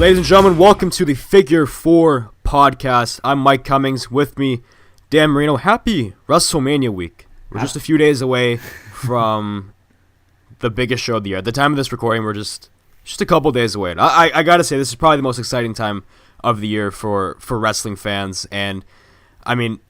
Ladies and gentlemen, welcome to the Figure 4 podcast. I'm Mike Cummings. With me, Dan Marino. Happy WrestleMania week. We're just a few days away from the biggest show of the year. At the time of this recording, we're just a couple days away. I gotta say, this is probably the most exciting time of the year for wrestling fans. And, I mean,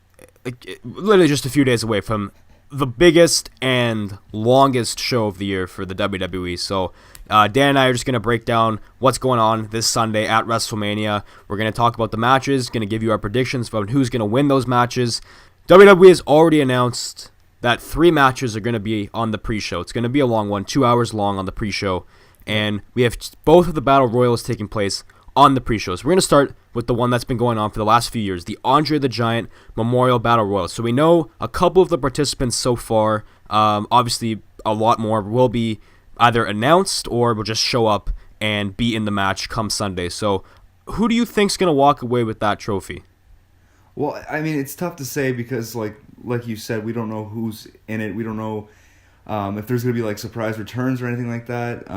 literally just a few days away from the biggest and longest show of the year for the WWE. So, Dan and I are just going to break down what's going on this Sunday at WrestleMania. We're going to talk about the matches, going to give you our predictions about who's going to win those matches. WWE has already announced that 3 matches are going to be on the pre-show. It's going to be a long one, 2 hours long on the pre-show. And we have both of the Battle Royals taking place on the pre-shows. We're going to start with the one that's been going on for the last few years, the Andre the Giant Memorial Battle Royal. So we know a couple of the participants so far. Obviously, a lot more will be either announced or will just show up and be in the match come Sunday. So who do you think's going to walk away with that trophy? Well, I mean, it's tough to say because, like you said, we don't know who's in it. We don't know if there's going to be, like, surprise returns or anything like that.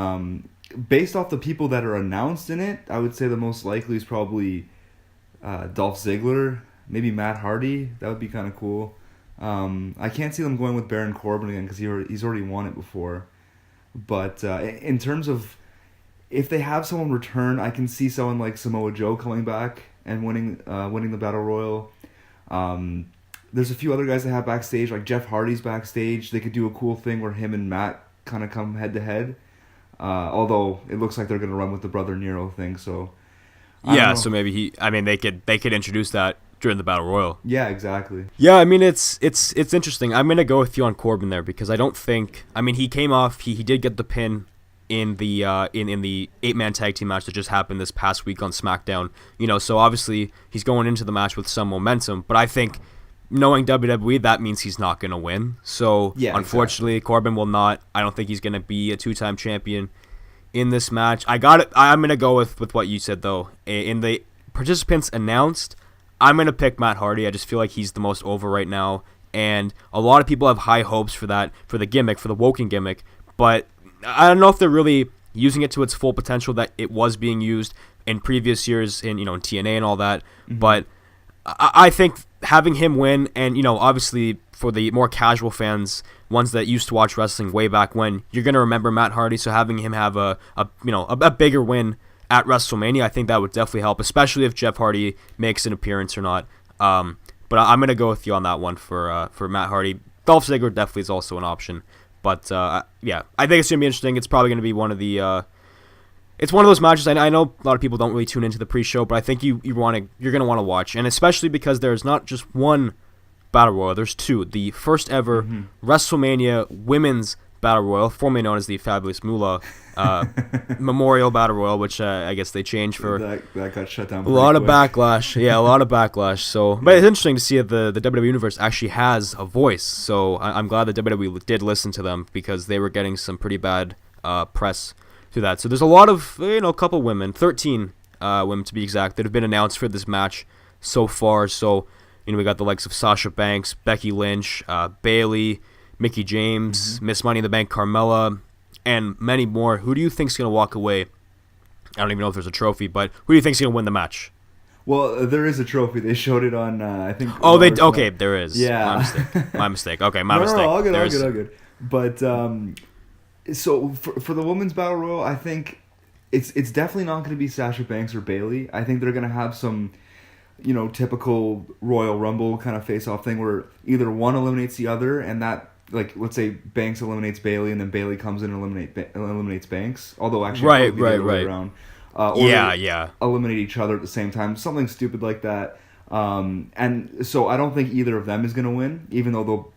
Based off the people that are announced in it, I would say the most likely is probably Dolph Ziggler, maybe Matt Hardy. That would be kind of cool. I can't see them going with Baron Corbin again because he's already won it before. But in terms of if they have someone return, I can see someone like Samoa Joe coming back and winning the Battle Royal. There's a few other guys that have backstage, like Jeff Hardy's backstage. They could do a cool thing where him and Matt kind of come head to head. Although it looks like they're going to run with the Brother Nero thing, so yeah. So maybe they could introduce that during the Battle Royal. Yeah, exactly. Yeah, I mean it's interesting. I'm gonna go with you on Corbin there because I don't think. I mean, he came off. He did get the pin in the in the 8-man tag team match that just happened this past week on SmackDown. So obviously he's going into the match with some momentum. But I think, knowing WWE, that means he's not going to win. So, yeah, unfortunately, exactly. Corbin will not. I don't think he's going to be a 2-time champion in this match. I'm going to go with what you said, though. In the participants announced, I'm going to pick Matt Hardy. I just feel like he's the most over right now. And a lot of people have high hopes for that, for the gimmick, for the Woken gimmick. But I don't know if they're really using it to its full potential that it was being used in previous years in TNA and all that. Mm-hmm. But I think having him win, and obviously for the more casual fans, ones that used to watch wrestling way back when, you're gonna remember Matt Hardy. So having him have a bigger win at WrestleMania, I think that would definitely help, especially if Jeff Hardy makes an appearance or not. But I'm gonna go with you on that one for Matt Hardy. Dolph Ziggler definitely is also an option. But yeah, I think it's gonna be interesting. It's probably gonna be one of the. It's one of those matches. I know a lot of people don't really tune into the pre-show, but I think you're going to want to watch, and especially because there's not just one Battle Royal, there's 2. The first ever WrestleMania Women's Battle Royal, formerly known as the Fabulous Moolah Memorial Battle Royal, which I guess they changed for that got shut down. A lot of backlash. Yeah, a lot of backlash. So, but it's interesting to see that the WWE Universe actually has a voice. So I'm glad that WWE did listen to them because they were getting some pretty bad press through that. So there's a lot of, a couple women, 13 women to be exact, that have been announced for this match so far. So, we got the likes of Sasha Banks, Becky Lynch, Bayley, Mickie James, Miss Money in the Bank Carmella, and many more. Who do you think's going to walk away? I don't even know if there's a trophy, but who do you think's going to win the match? Well, there is a trophy. They showed it on, I think. Oh, okay, there is. Yeah. My mistake. Okay, my mistake. No, all good. But, so for the Women's Battle Royal, I think it's definitely not going to be Sasha Banks or Bayley. I think they're going to have some, typical Royal Rumble kind of face-off thing where either one eliminates the other, and that, like, let's say Banks eliminates Bayley, and then Bayley comes in and eliminates Banks. Although actually, right. Around. Or eliminate each other at the same time, something stupid like that. And so I don't think either of them is going to win, even though they'll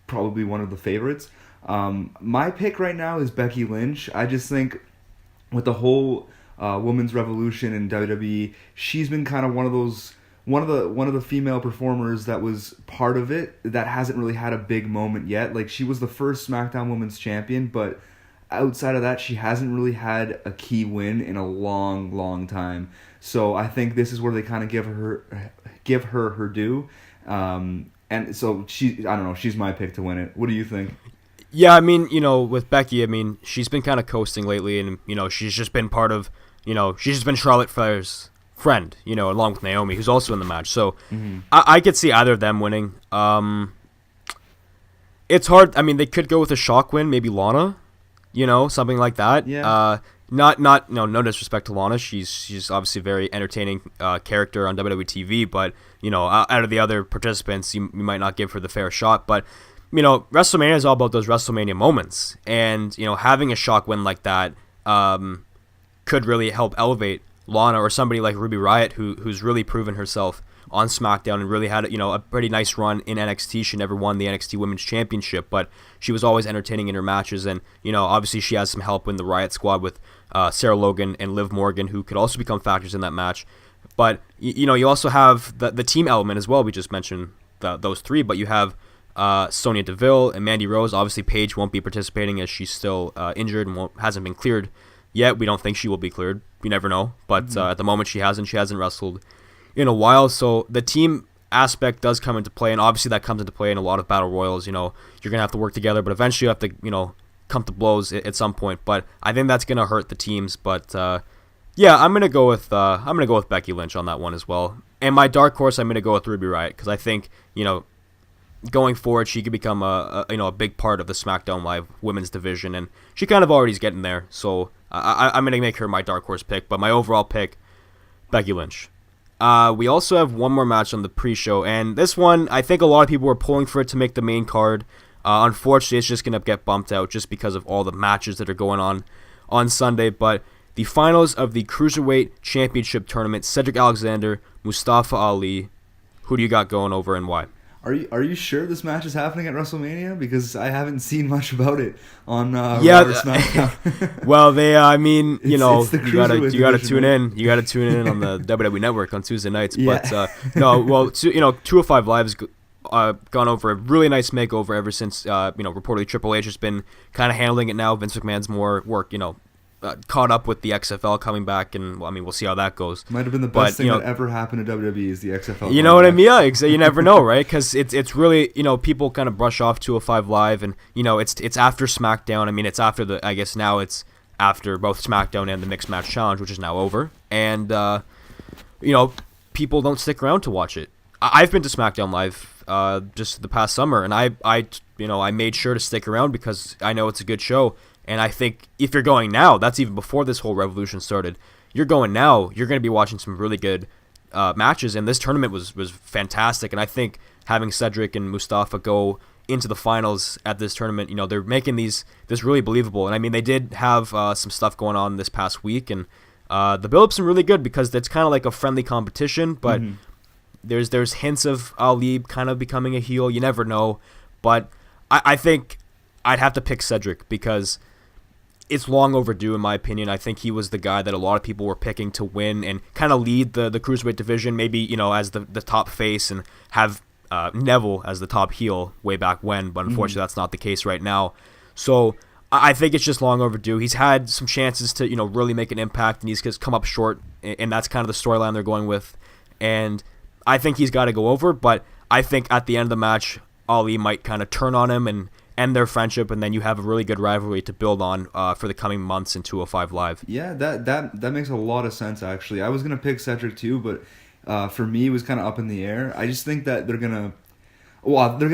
probably be one of the favorites. My pick right now is Becky Lynch. I just think with the whole women's revolution in WWE, she's been kind of one of the female performers that was part of it that hasn't really had a big moment yet. Like, she was the first SmackDown Women's Champion, but outside of that, she hasn't really had a key win in a long, long time. So I think this is where they kind of give her her due. And so I don't know, she's my pick to win it. What do you think? Yeah, I mean, with Becky, she's been kind of coasting lately, and, she's just been part of she's just been Charlotte Flair's friend, along with Naomi, who's also in the match. So I could see either of them winning. It's hard. I mean, they could go with a shock win, maybe Lana, something like that. Yeah. No disrespect to Lana. She's obviously a very entertaining character on WWE TV, but out of the other participants, you might not give her the fair shot. But WrestleMania is all about those WrestleMania moments, and having a shock win like that could really help elevate Lana or somebody like Ruby Riott, who's really proven herself on SmackDown and really had a pretty nice run in NXT. She never won the NXT Women's Championship, but she was always entertaining in her matches, and obviously she has some help in the Riott Squad with Sarah Logan and Liv Morgan, who could also become factors in that match. But you also have the team element as well. We just mentioned those three, but you have Sonya Deville and Mandy Rose. Obviously Paige won't be participating as she's still injured and hasn't been cleared yet. We don't think she will be cleared. You never know, but at the moment she hasn't wrestled in a while. So the team aspect does come into play, and obviously that comes into play in a lot of battle royals. You're gonna have to work together, but eventually you have to come to blows at some point. But I think that's gonna hurt the teams. But yeah, I'm gonna go with Becky Lynch on that one as well. And my dark horse, I'm gonna go with Ruby Riott, because I think going forward she could become a big part of the SmackDown Live women's division, and she kind of already is getting there. So I'm gonna make her my dark horse pick. But my overall pick, Becky Lynch. We also have one more match on the pre-show, and this one, I think a lot of people were pulling for it to make the main card. Unfortunately, it's just going to get bumped out just because of all the matches that are going on Sunday. But the finals of the Cruiserweight Championship tournament, Cedric Alexander, Mustafa Ali. Who do you got going over and why? Are you sure this match is happening at WrestleMania? Because I haven't seen much about it on Raw or SmackDown. Well, you gotta tune right? in. You gotta tune in on the WWE Network on Tuesday nights. Yeah. But 205 Live has gone over a really nice makeover ever since reportedly Triple H has been kind of handling it now. Vince McMahon's more work caught up with the XFL coming back, and we'll see how that goes. Might have been the best thing that ever happened to WWE is the XFL. You know what I mean? Yeah, you never know, right? Because it's really people kind of brush off 205 Live, and it's after SmackDown. I mean, it's after now it's after both SmackDown and the Mixed Match Challenge, which is now over, and people don't stick around to watch it. I've been to SmackDown Live just the past summer, and I made sure to stick around because I know it's a good show. And I think if you're going now, that's even before this whole revolution started. You're going now, you're going to be watching some really good matches, and this tournament was fantastic. And I think having Cedric and Mustafa go into the finals at this tournament, they're making this really believable. And I mean, they did have some stuff going on this past week, and the build-up's been really good because it's kind of like a friendly competition, but there's hints of Ali kind of becoming a heel. You never know, but I think I'd have to pick Cedric because it's long overdue, in my opinion. I think he was the guy that a lot of people were picking to win and kind of lead the Cruiserweight division, maybe, as the top face, and have Neville as the top heel way back when, but unfortunately that's not the case right now. So I think it's just long overdue. He's had some chances to, really make an impact, and he's just come up short, and that's kind of the storyline they're going with. And I think he's got to go over, but I think at the end of the match, Ali might kind of turn on him and end their friendship, and then you have a really good rivalry to build on for the coming months in 205 Live. Yeah, that makes a lot of sense, actually. I was going to pick Cedric too, but for me, it was kind of up in the air. I just think that they're going to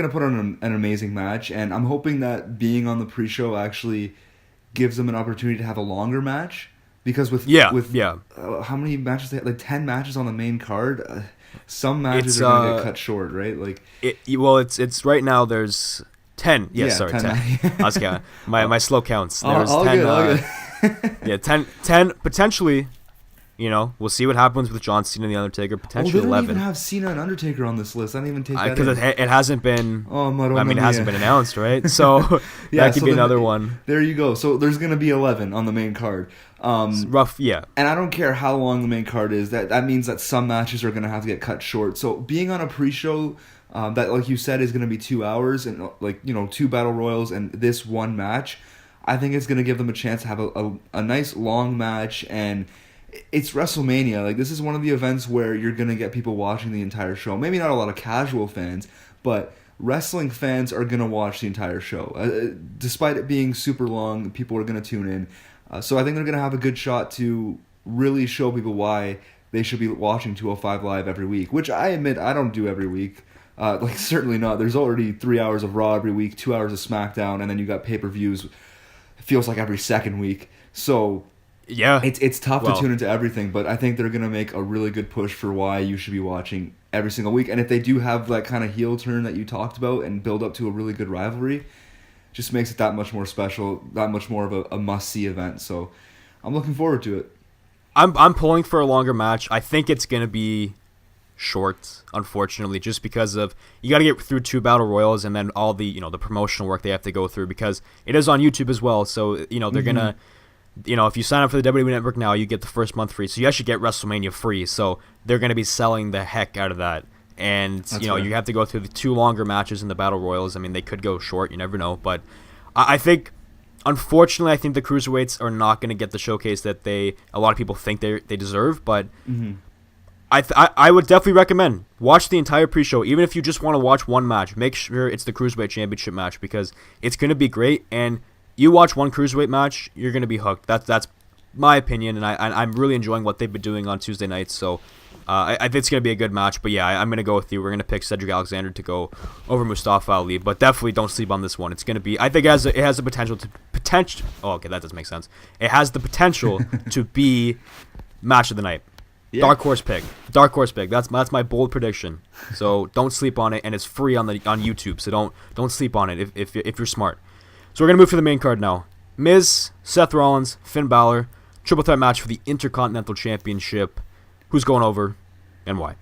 put on an amazing match, and I'm hoping that being on the pre-show actually gives them an opportunity to have a longer match, because with how many matches they had, like 10 matches on the main card, some matches are going to get cut short, right? Like it's right now there's 10. Yeah, sorry, 10. I was counting. My slow counts. There's 10. 10 potentially. We'll see what happens with John Cena and The Undertaker. Potentially 11. They don't even have Cena and Undertaker on this list. I didn't even take that because it hasn't been. It hasn't been announced, right? So that could be another one. There you go. So there's going to be 11 on the main card. Rough, yeah. And I don't care how long the main card is. That means that some matches are going to have to get cut short. So being on a pre-show that, like you said, is going to be 2 hours and 2 battle royals and this one match, I think it's going to give them a chance to have a nice long match. And it's WrestleMania. Like, this is one of the events where you're going to get people watching the entire show. Maybe not a lot of casual fans, but wrestling fans are going to watch the entire show. Despite it being super long, people are going to tune in. So I think they're going to have a good shot to really show people why they should be watching 205 Live every week, which I admit I don't do every week. Certainly not. There's already 3 hours of Raw every week, 2 hours of SmackDown, and then you got pay-per-views. It feels like every second week. So yeah, it's tough to tune into everything, but I think they're going to make a really good push for why you should be watching every single week. And if they do have that kind of heel turn that you talked about and build up to a really good rivalry, just makes it that much more special, that much more of a must-see event. So I'm looking forward to it. I'm pulling for a longer match. I think it's going to be short, unfortunately, just because of you got to get through 2 battle royals and then all the the promotional work they have to go through, because it is on YouTube as well. So they're gonna if you sign up for the WWE Network now, you get the first month free. So you actually get WrestleMania free. So they're gonna be selling the heck out of that. And That's you right. have to go through the 2 longer matches in the battle royals. I mean, they could go short. You never know. But I think, unfortunately, I think the cruiserweights are not going to get the showcase that a lot of people think they deserve. But I would definitely recommend watch the entire pre-show, even if you just want to watch one match. Make sure it's the Cruiserweight Championship match, because it's going to be great. And you watch one Cruiserweight match, you're going to be hooked. That's my opinion, and I'm really enjoying what they've been doing on Tuesday nights. So I think it's going to be a good match. But yeah, I'm going to go with you. We're going to pick Cedric Alexander to go over Mustafa Ali. But definitely don't sleep on this one. It's going to be, I think it has the potential. Oh, okay, that doesn't make sense. It has the potential to be match of the night. Yeah. Dark horse pick. That's my bold prediction. So don't sleep on it, and it's free on YouTube. So don't sleep on it if you're smart. So we're gonna move to the main card now. Miz, Seth Rollins, Finn Balor, triple threat match for the Intercontinental Championship. Who's going over, and why?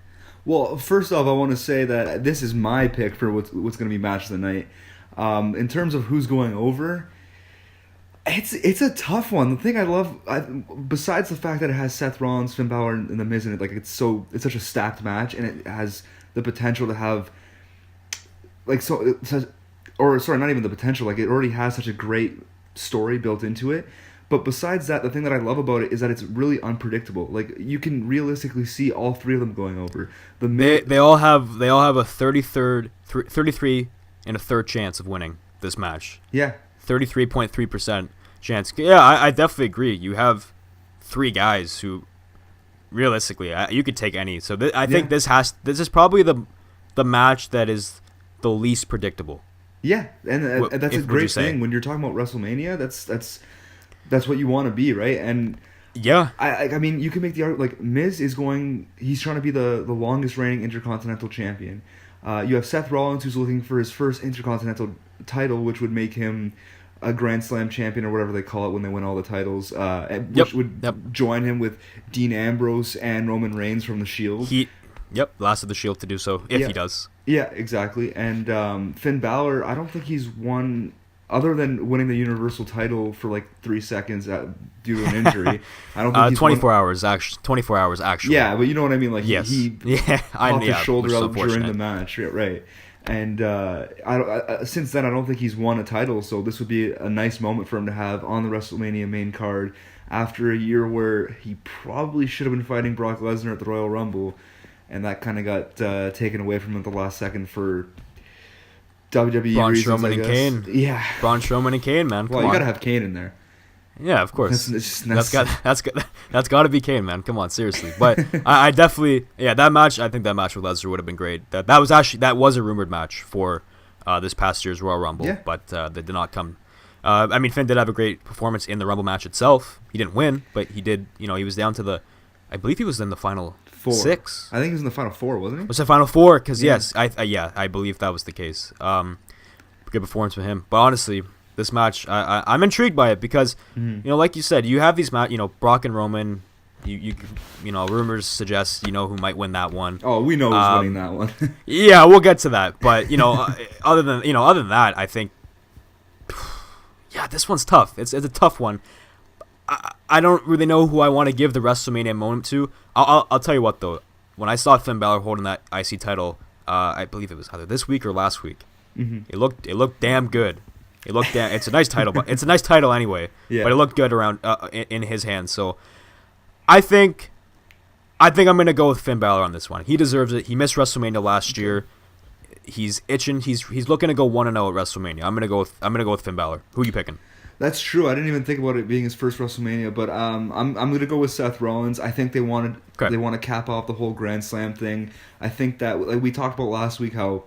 Well, first off, I want to say that this is my pick for what's going to be match of the night. In terms of who's going over, it's a tough one. The thing I love, besides the fact that it has Seth Rollins, Finn Balor, and The Miz in it, like it's such a stacked match, and it has the potential to have, not even the potential, like it already has such a great story built into it. But besides that, the thing that I love about it is that it's really unpredictable. Like you can realistically see all 3 of them going over. They all have a 33 and a third chance of winning this match. Yeah. 33.3% chance. Yeah, I definitely agree. You have 3 guys who, realistically, you could take any. So I think this is probably the match that is the least predictable. Yeah, and that's a great thing when you're talking about WrestleMania. That's what you want to be, right? And yeah, I mean, you can make the argument like Miz he's trying to be the longest reigning Intercontinental Champion. You have Seth Rollins, who's looking for his first Intercontinental title, which would make him a Grand Slam champion or whatever they call it when they win all the titles, which would join him with Dean Ambrose and Roman Reigns from the Shield. Last of the Shield to do so, if he does. Yeah, exactly. And Finn Balor, I don't think he's won, other than winning the Universal title for like 3 seconds due to an injury. I don't think he's 24 hours actually. Yeah, but you know what I mean. Like yes. he popped his shoulder out during the match, right? And since then, I don't think he's won a title. So this would be a nice moment for him to have on the WrestleMania main card after a year where he probably should have been fighting Brock Lesnar at the Royal Rumble, and that kind of got taken away from him at the last second for WWE Braun reasons, Strowman I guess. and Kane. Yeah. Braun Strowman and Kane, man. Well, you gotta have Kane in there. Yeah, of course. That's got to be Kane, man. Come on, seriously. But I definitely, that match. I think that match with Lesnar would have been great. That was a rumored match for this past year's Royal Rumble, but that did not come. I mean, Finn did have a great performance in the Rumble match itself. He didn't win, but he did. He was down to I believe he was in the final 6. I think he was in the final 4, wasn't he? Was it final 4? Because yes, I believe that was the case. Good performance for him. But honestly, this match, I'm intrigued by it because like you said, you have these Brock and Roman. You rumors suggest who might win that one. Oh, we know who's winning that one. Yeah, we'll get to that. But other than that, I think this one's tough. It's a tough one. I don't really know who I want to give the WrestleMania moment to. I'll tell you what though. When I saw Finn Balor holding that IC title, I believe it was either this week or last week. It looked damn good. It's a nice title, but it's a nice title anyway. Yeah. But it looked good around in his hands. So I think I'm gonna go with Finn Balor on this one. He deserves it. He missed WrestleMania last year. He's itching. He's looking to go 1-0 at WrestleMania. I'm gonna go with Finn Balor. Who are you picking? That's true. I didn't even think about it being his first WrestleMania, but I'm gonna go with Seth Rollins. I think they want to cap off the whole Grand Slam thing. I think that, like we talked about last week, how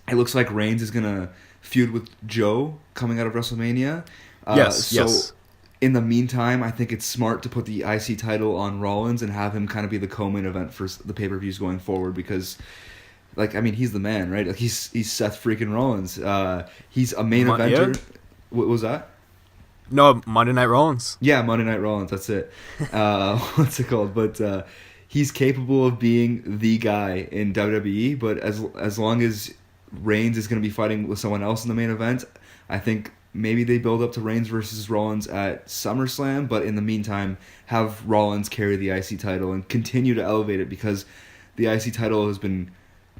it looks like Reigns is gonna feud with Joe coming out of WrestleMania. Yes. In the meantime, I think it's smart to put the IC title on Rollins and have him kind of be the co-main event for the pay-per-views going forward because, like, I mean, he's the man, right? Like, he's Seth freaking Rollins. He's a main eventer. Yeah. What was that? No, Monday Night Rollins. Yeah, Monday Night Rollins. That's it. What's it called? But he's capable of being the guy in WWE. But as long as Reigns is going to be fighting with someone else in the main event, I think maybe they build up to Reigns versus Rollins at SummerSlam, but in the meantime, have Rollins carry the IC title and continue to elevate it because the IC title has been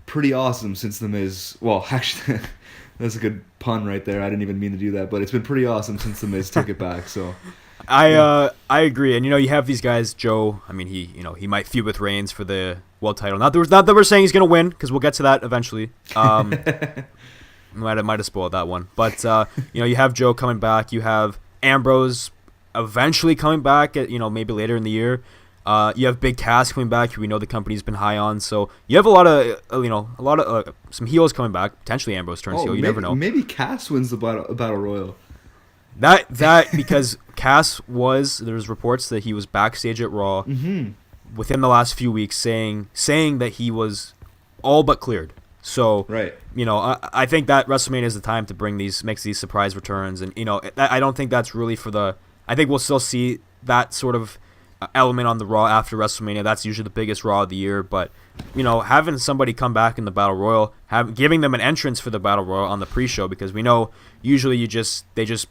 pretty awesome since The Miz. Well, actually, that's a good pun right there. I didn't even mean to do that, but it's been pretty awesome since The Miz took it back. So, I agree, and you have these guys. Joe, I mean, he might feud with Reigns for the world title. Not that we're saying he's gonna win, because we'll get to that eventually. Might have spoiled that one, but you have Joe coming back. You have Ambrose eventually coming back at maybe later in the year. You have Big Cass coming back, who we know the company's been high on. So you have a lot of some heels coming back. Potentially Ambrose turns heel. You never know. Maybe Cass wins the battle royal. That because Cass there's reports that he was backstage at Raw within the last few weeks saying that he was all but cleared. So, right. I think that WrestleMania is the time to makes these surprise returns. And, I don't think that's really I think we'll still see that sort of element on the Raw after WrestleMania. That's usually the biggest Raw of the year. But, having somebody come back in the Battle Royal, giving them an entrance for the Battle Royal on the pre-show, because we know usually they just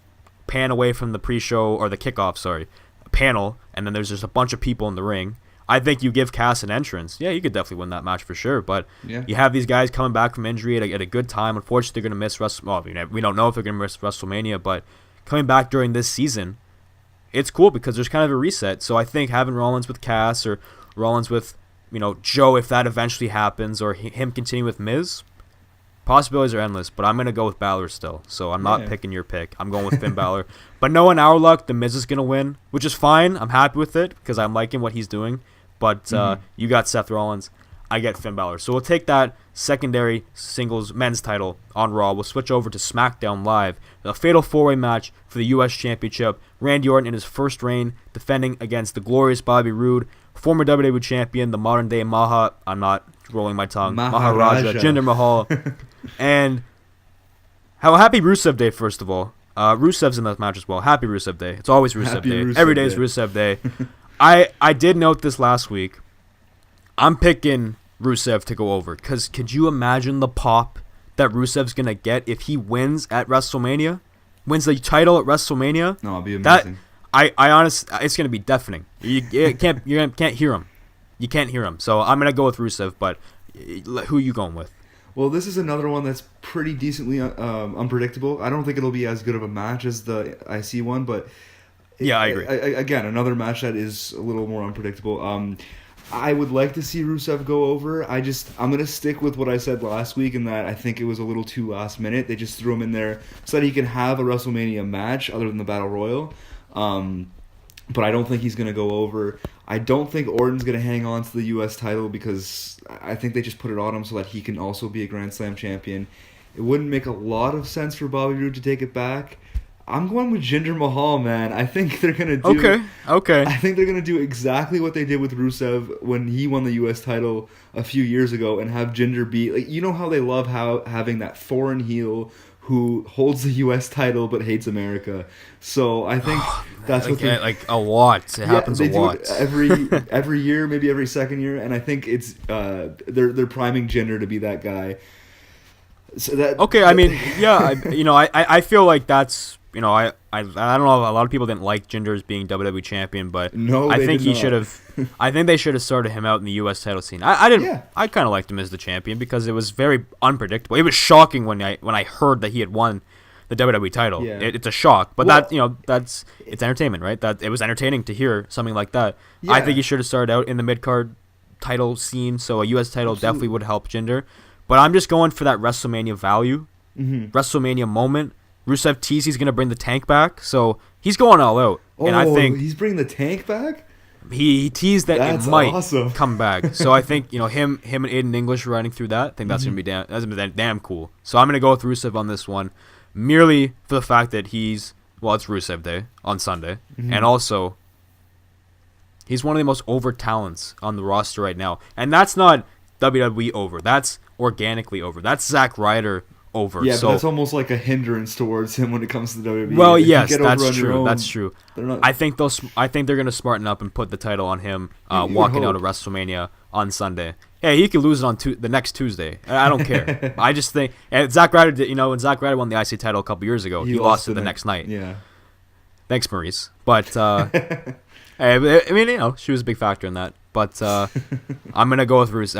pan away from the pre-show or the kickoff, panel, and then there's just a bunch of people in the ring. I think you give Cass an entrance. Yeah, you could definitely win that match for sure. But you have these guys coming back from injury at a good time. Unfortunately, they're going to miss we don't know if they're going to miss WrestleMania, but coming back during this season, it's cool because there's kind of a reset. So I think having Rollins with Cass or Rollins with Joe, if that eventually happens, or him continue with Miz, possibilities are endless. But I'm going to go with Balor still. So I'm not picking your pick. I'm going with Finn Balor. But knowing our luck, the Miz is going to win, which is fine. I'm happy with it because I'm liking what he's doing. But you got Seth Rollins, I get Finn Balor. So we'll take that secondary singles men's title on Raw. We'll switch over to SmackDown Live, the fatal four-way match for the U.S. Championship. Randy Orton in his first reign, defending against the glorious Bobby Roode, former WWE champion, the modern-day I'm not rolling my tongue, Maharaja, Jinder Mahal. And happy Rusev Day, first of all. Rusev's in that match as well. Happy Rusev Day. It's always Rusev Day. Every day is Rusev Day. I did note this last week. I'm picking Rusev to go over because could you imagine the pop that Rusev's going to get if he wins at WrestleMania? Wins the title at WrestleMania? No, it'll be amazing. I honestly, it's going to be deafening. You can't hear him. You can't hear him. So I'm going to go with Rusev, but who are you going with? Well, this is another one that's pretty decently unpredictable. I don't think it'll be as good of a match as the IC one, but I agree. Again, another match that is a little more unpredictable. I would like to see Rusev go over. I'm going to stick with what I said last week in that I think it was a little too last minute. They just threw him in there so that he can have a WrestleMania match other than the Battle Royal. But I don't think he's going to go over. I don't think Orton's going to hang on to the U.S. title because I think they just put it on him so that he can also be a Grand Slam champion. It wouldn't make a lot of sense for Bobby Roode to take it back. I'm going with Jinder Mahal, man. I think they're gonna do. Okay. I think they're gonna do exactly what they did with Rusev when he won the U.S. title a few years ago, and have Jinder be how they love having that foreign heel who holds the U.S. title but hates America. So I think that's what they a lot. It happens a lot. Every year, maybe every second year, and I think it's they're priming Jinder to be that guy. So that I mean, I feel like that's. I don't know. A lot of people didn't like Jinder as being WWE champion, but I think he should have. I think they should have started him out in the U.S. title scene. I didn't. Yeah. I kind of liked him as the champion because it was very unpredictable. It was shocking when I heard that he had won the WWE title. Yeah. It's a shock, but it's entertainment, right? That it was entertaining to hear something like that. Yeah. I think he should have started out in the mid card title scene, so a U.S. title definitely would help Jinder. But I'm just going for that WrestleMania value, WrestleMania moment. Rusev teased he's gonna bring the tank back, so he's going all out. And I think he's bringing the tank back. he teased that That's it might awesome. come back. So I think him and Aiden English running through that. I think that's gonna be damn cool. So I'm gonna go with Rusev on this one, merely for the fact that it's Rusev Day on Sunday, and also he's one of the most over talents on the roster right now, and that's not WWE over. That's organically over. That's Zack Ryder over. Yeah, so, but that's almost like a hindrance towards him when it comes to the WWE. Well, If you yes, get over that's on your true. own, That's true. not- I think they're gonna smarten up and put the title on him You would walking out hope. of WrestleMania on Sunday. Yeah, he could lose it on the next Tuesday. I don't care. I just think, and Zack Ryder did. When Zack Ryder won the IC title a couple years ago, he lost it the next night. Yeah. Thanks, Maurice. But I mean, she was a big factor in that. But I'm gonna go with Rusev.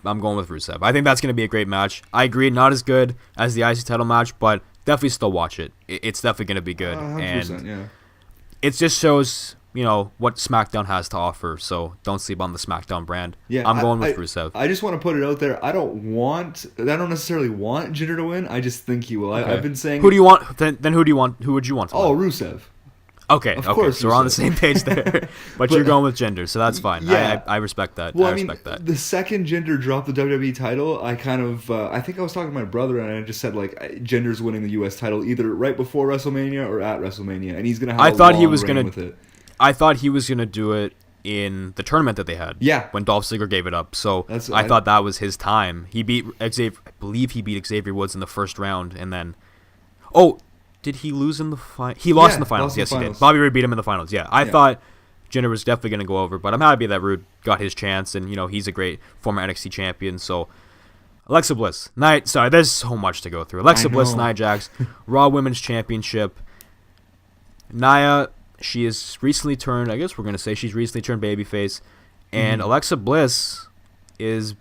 I'm going with Rusev. I think that's gonna be a great match. I agree, not as good as the IC title match, but definitely still watch it. It's definitely gonna be good, 100%, and yeah. it just shows what SmackDown has to offer. So don't sleep on the SmackDown brand. Yeah, I'm going with Rusev. I just want to put it out there. I don't necessarily want Jinder to win. I just think he will. Okay. I've been saying. Who do you want? Then who do you want? Who would you want to Oh, win? Rusev. Okay, Of okay. course So we're on the Rusev. same page there. But you're going with Jinder, so that's fine. Yeah. I respect that. Well, I I mean, respect that. the second Jinder dropped the WWE title, I kind of, I think I was talking to my brother and I just said Jinder's winning the U.S. title either right before WrestleMania or at WrestleMania, and he's gonna have. I a thought he long was reign gonna. with it. I thought he was gonna do it in the tournament that they had. Yeah. When Dolph Ziggler gave it up, so That's- I thought that was his time. He beat Xavier. I believe he beat Xavier Woods in the first round, and then, did he lose in the final? He lost in the finals. lost in Yes, the he finals. did. Bobby Roode beat him in the finals. Yeah, I Yeah. thought Jinder was definitely gonna go over, but I'm happy that Roode got his chance, and he's a great former NXT champion. So. Alexa Bliss. There's so much to go through. Alexa Bliss, know. Nia Jax, Raw Women's Championship. Nia, she is recently turned, I guess we're going to say she's recently turned babyface. And Alexa Bliss is,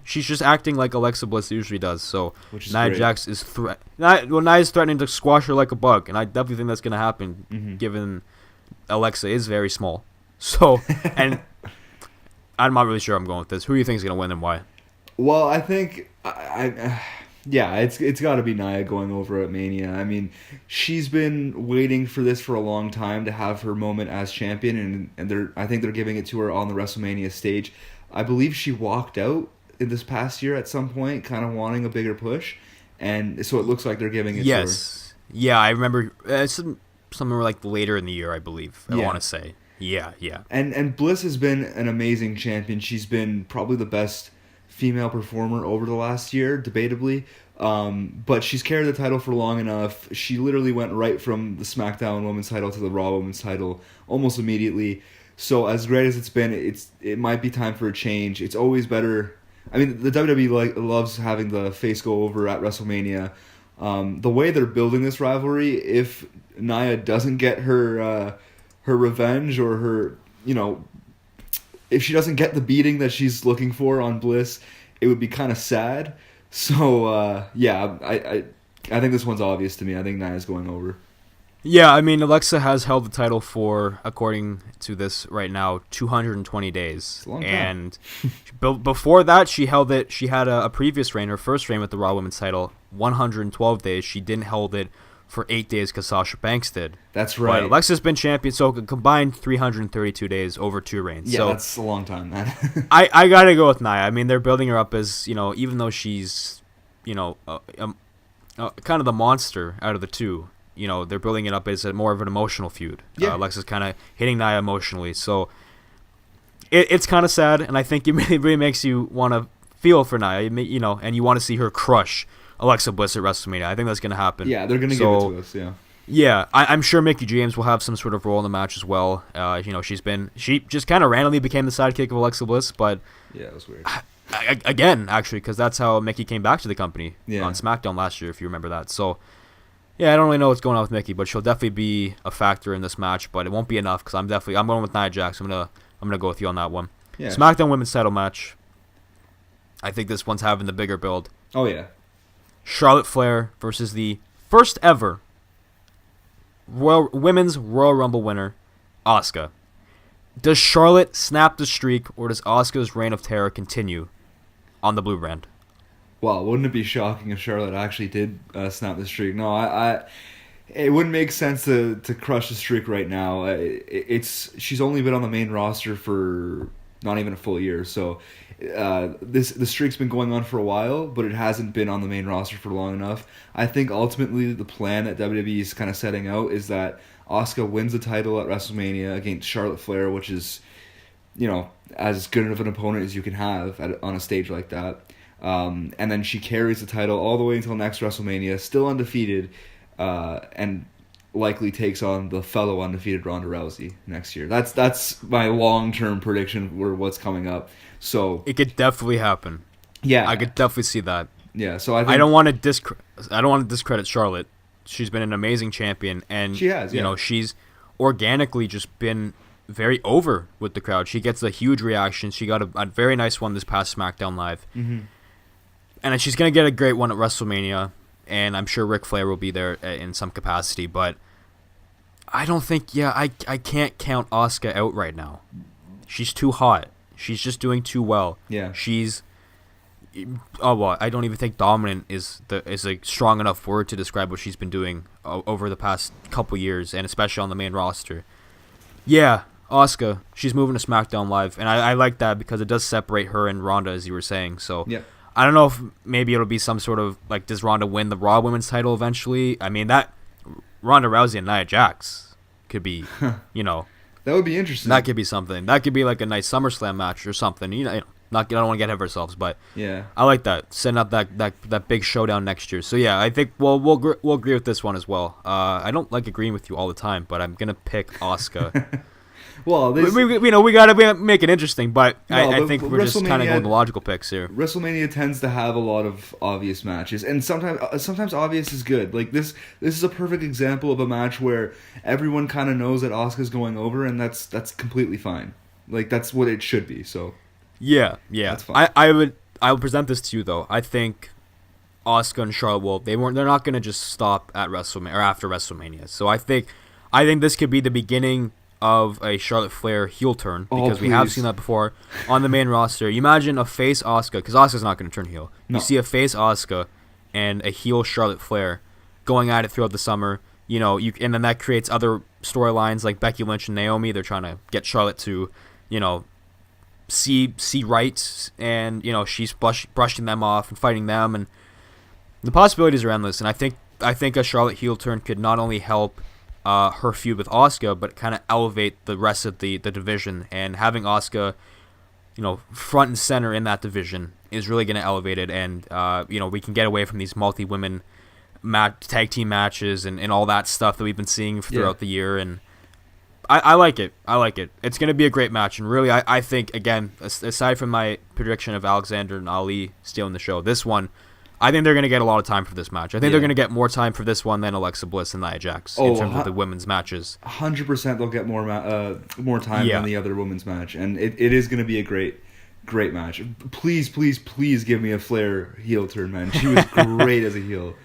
she's just acting like Alexa Bliss usually does. So Which is Nia great. Jax is Nia's threatening to squash her like a bug. And I definitely think that's going to happen given Alexa is very small. So, and I'm not really sure I'm going with this. Who do you think is going to win and why? Well, I think it's got to be Nia going over at Mania. I mean, she's been waiting for this for a long time to have her moment as champion, and I think they're giving it to her on the WrestleMania stage. I believe she walked out in this past year at some point, kind of wanting a bigger push, and so it looks like they're giving it to her. Yes. Yeah, I remember somewhere like later in the year, I believe. I Yeah. want to say. Yeah. And Bliss has been an amazing champion. She's been probably the best female performer over the last year, debatably. But she's carried the title for long enough. She literally went right from the SmackDown Women's title to the Raw Women's title almost immediately. So as great as it's been, it might be time for a change. It's always better. I mean, the WWE loves having the face go over at WrestleMania. The way they're building this rivalry, if Nia doesn't get her revenge or her, if she doesn't get the beating that she's looking for on Bliss, it would be kind of sad. So, I think this one's obvious to me. I think Nia's going over. Yeah, I mean, Alexa has held the title for, according to this right now, 220 days. It's a long time. And before that, she held it. She had a previous reign, her first reign with the Raw Women's title, 112 days. She didn't hold it for 8 days because Sasha Banks did. That's right. But Alexa's been champion, so combined 332 days over 2 reigns. Yeah, so that's a long time, man. I gotta go with Nia. I mean, they're building her up as, even though she's, kind of the monster out of the two. They're building it up as more of an emotional feud. Yeah. Alexa's kind of hitting Nia emotionally, so it's kind of sad, and I think it really makes you want to feel for Nia, and you want to see her crush Alexa Bliss at WrestleMania. I think that's going to happen. Yeah, they're going to give it to us, yeah. Yeah, I'm sure Mickie James will have some sort of role in the match as well. She just kind of randomly became the sidekick of Alexa Bliss, but Yeah, it was weird. again, actually, because that's how Mickie came back to the company on SmackDown last year, if you remember that. So, yeah, I don't really know what's going on with Mickie, but she'll definitely be a factor in this match. But it won't be enough because I'm going with Nia Jax. I'm gonna go with you on that one. Yeah. SmackDown Women's Title match. I think this one's having the bigger build. Oh, yeah. Charlotte Flair versus the first ever Women's Royal Rumble winner, Asuka. Does Charlotte snap the streak, or does Asuka's reign of terror continue on the blue brand? Well, wouldn't it be shocking if Charlotte actually did snap the streak? No, it wouldn't make sense to crush the streak right now. She's only been on the main roster for not even a full year, so the streak's been going on for a while, but it hasn't been on the main roster for long enough. I think ultimately the plan that WWE is kind of setting out is that Asuka wins the title at WrestleMania against Charlotte Flair, which is, as good of an opponent as you can have on a stage like that. And then she carries the title all the way until next WrestleMania, still undefeated, and likely takes on the fellow undefeated Ronda Rousey next year. That's my long-term prediction for what's coming up. So it could definitely happen. Yeah, I could definitely see that. Yeah, so I don't want to discredit Charlotte. She's been an amazing champion, and she has, she's organically just been very over with the crowd. She gets a huge reaction. She got a very nice one this past SmackDown Live. Mm-hmm. And she's going to get a great one at WrestleMania, and I'm sure Ric Flair will be there in some capacity, but I don't think, I can't count Asuka out right now. She's too hot. She's just doing too well. Yeah. I don't even think dominant is a strong enough word to describe what she's been doing over the past couple years, and especially on the main roster. Yeah, Asuka, she's moving to SmackDown Live, and I like that because it does separate her and Ronda, as you were saying. So yeah. I don't know if maybe it'll be some sort of, does Ronda win the Raw Women's title eventually? I mean, that Ronda Rousey and Nia Jax could be, That would be interesting. That could be something. That could be like a nice SummerSlam match or something. I don't want to get ahead of ourselves, but yeah, I like that. Setting up that big showdown next year. So yeah, I think we'll agree with this one as well. I don't like agreeing with you all the time, but I'm gonna pick Asuka. Well, we gotta make it interesting, but I think we're just kind of going the logical picks here. WrestleMania tends to have a lot of obvious matches, and sometimes obvious is good. Like this is a perfect example of a match where everyone kind of knows that Asuka's going over, and that's completely fine. Like that's what it should be. So yeah, that's fine. I would present this to you though. I think Asuka and Charlotte they're not gonna just stop at WrestleMania or after WrestleMania. So I think this could be the beginning of a Charlotte Flair heel turn, because we have seen that before on the main roster. You imagine a face Asuka, because Asuka's not going to turn heel. No. You see a face Asuka and a heel Charlotte Flair going at it throughout the summer. And then that creates other storylines like Becky Lynch and Naomi. They're trying to get Charlotte to, see right, and she's brushing them off and fighting them, and the possibilities are endless. And I think a Charlotte heel turn could not only help her feud with Asuka, but kind of elevate the rest of the division, and having Asuka, front and center in that division is really going to elevate it, and we can get away from these multi-women tag team matches and all that stuff that we've been seeing throughout the year, and I like it. It's going to be a great match, and really I think, again, aside from my prediction of Alexander and Ali stealing the show, this one, I think they're going to get a lot of time for this match. I think they're going to get more time for this one than Alexa Bliss and Nia Jax in terms of the women's matches. 100% they'll get more time than the other women's match, and it is going to be a great match. Please, please, please give me a Flair heel turn, man. She was great as a heel.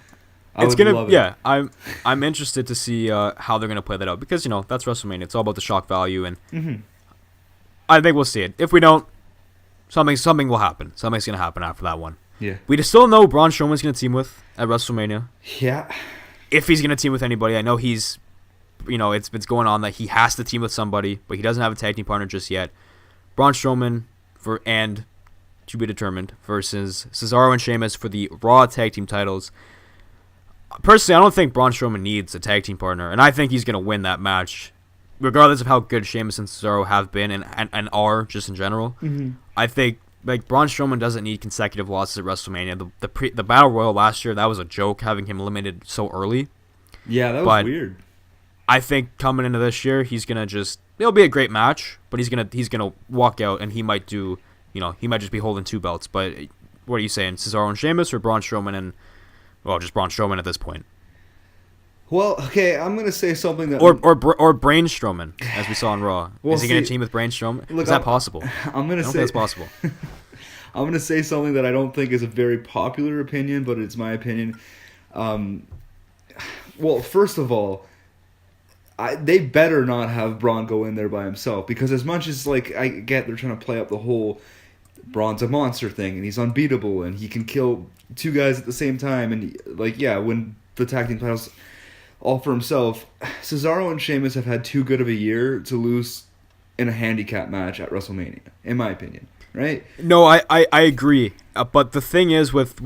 Love it. Yeah, I'm interested to see how they're going to play that out, because that's WrestleMania. It's all about the shock value, and I think we'll see it. If we don't, something will happen. Something's going to happen after that one. Yeah. We just still know Braun Strowman's going to team with at WrestleMania. Yeah. If he's going to team with anybody. I know it's going on that he has to team with somebody, but he doesn't have a tag team partner just yet. Braun Strowman and to be determined versus Cesaro and Sheamus for the Raw tag team titles. Personally, I don't think Braun Strowman needs a tag team partner, and I think he's going to win that match, regardless of how good Sheamus and Cesaro have been and are just in general. Mm-hmm. I think Braun Strowman doesn't need consecutive losses at WrestleMania. The Battle Royal last year, that was a joke, having him eliminated so early. Yeah, that was weird. I think coming into this year, he's gonna it'll be a great match, but he's gonna walk out, and he might just be holding two belts. But what are you saying, Cesaro and Sheamus, or Braun Strowman and just Braun Strowman at this point? Well, okay, I'm gonna say something that or Brain Strowman, as we saw on Raw. Is he gonna team with Brain Strowman? Look, is that possible? I don't think that's possible. I'm gonna say something that I don't think is a very popular opinion, but it's my opinion. Well, first of all, they better not have Braun go in there by himself, because as much as I get they're trying to play up the whole Braun's a monster thing, and he's unbeatable, and he can kill two guys at the same time, and win the tag team titles all for himself. Cesaro and Sheamus have had too good of a year to lose in a handicap match at WrestleMania, in my opinion. Right? No, I agree. But the thing is, with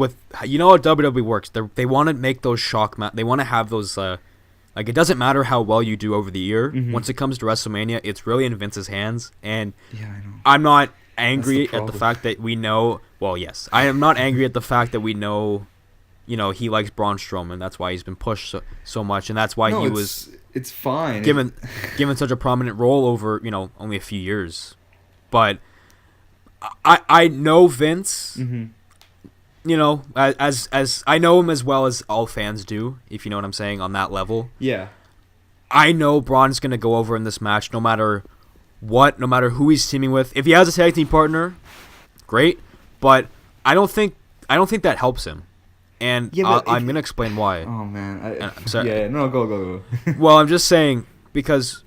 you know how WWE works. They want to make those shock they want to have those. Like, it doesn't matter how well you do over the year. Mm-hmm. Once it comes to WrestleMania, it's really in Vince's hands. And yeah, I know. I'm not angry at the fact that we know. Well, yes, I am not angry at the fact that we know. You know, he likes Braun Strowman. That's why he's been pushed so much, and that's why he was. It's fine. Given such a prominent role over only a few years, but I know Vince. Mm-hmm. You know, as I know him as well as all fans do, if you know what I'm saying, on that level. Yeah. I know Braun's gonna go over in this match, no matter what, no matter who he's teaming with. If he has a tag team partner, great. But I don't think that helps him. And yeah, I'm going to explain why. Oh, man. I'm sorry. Yeah, no, go. Well, I'm just saying, because,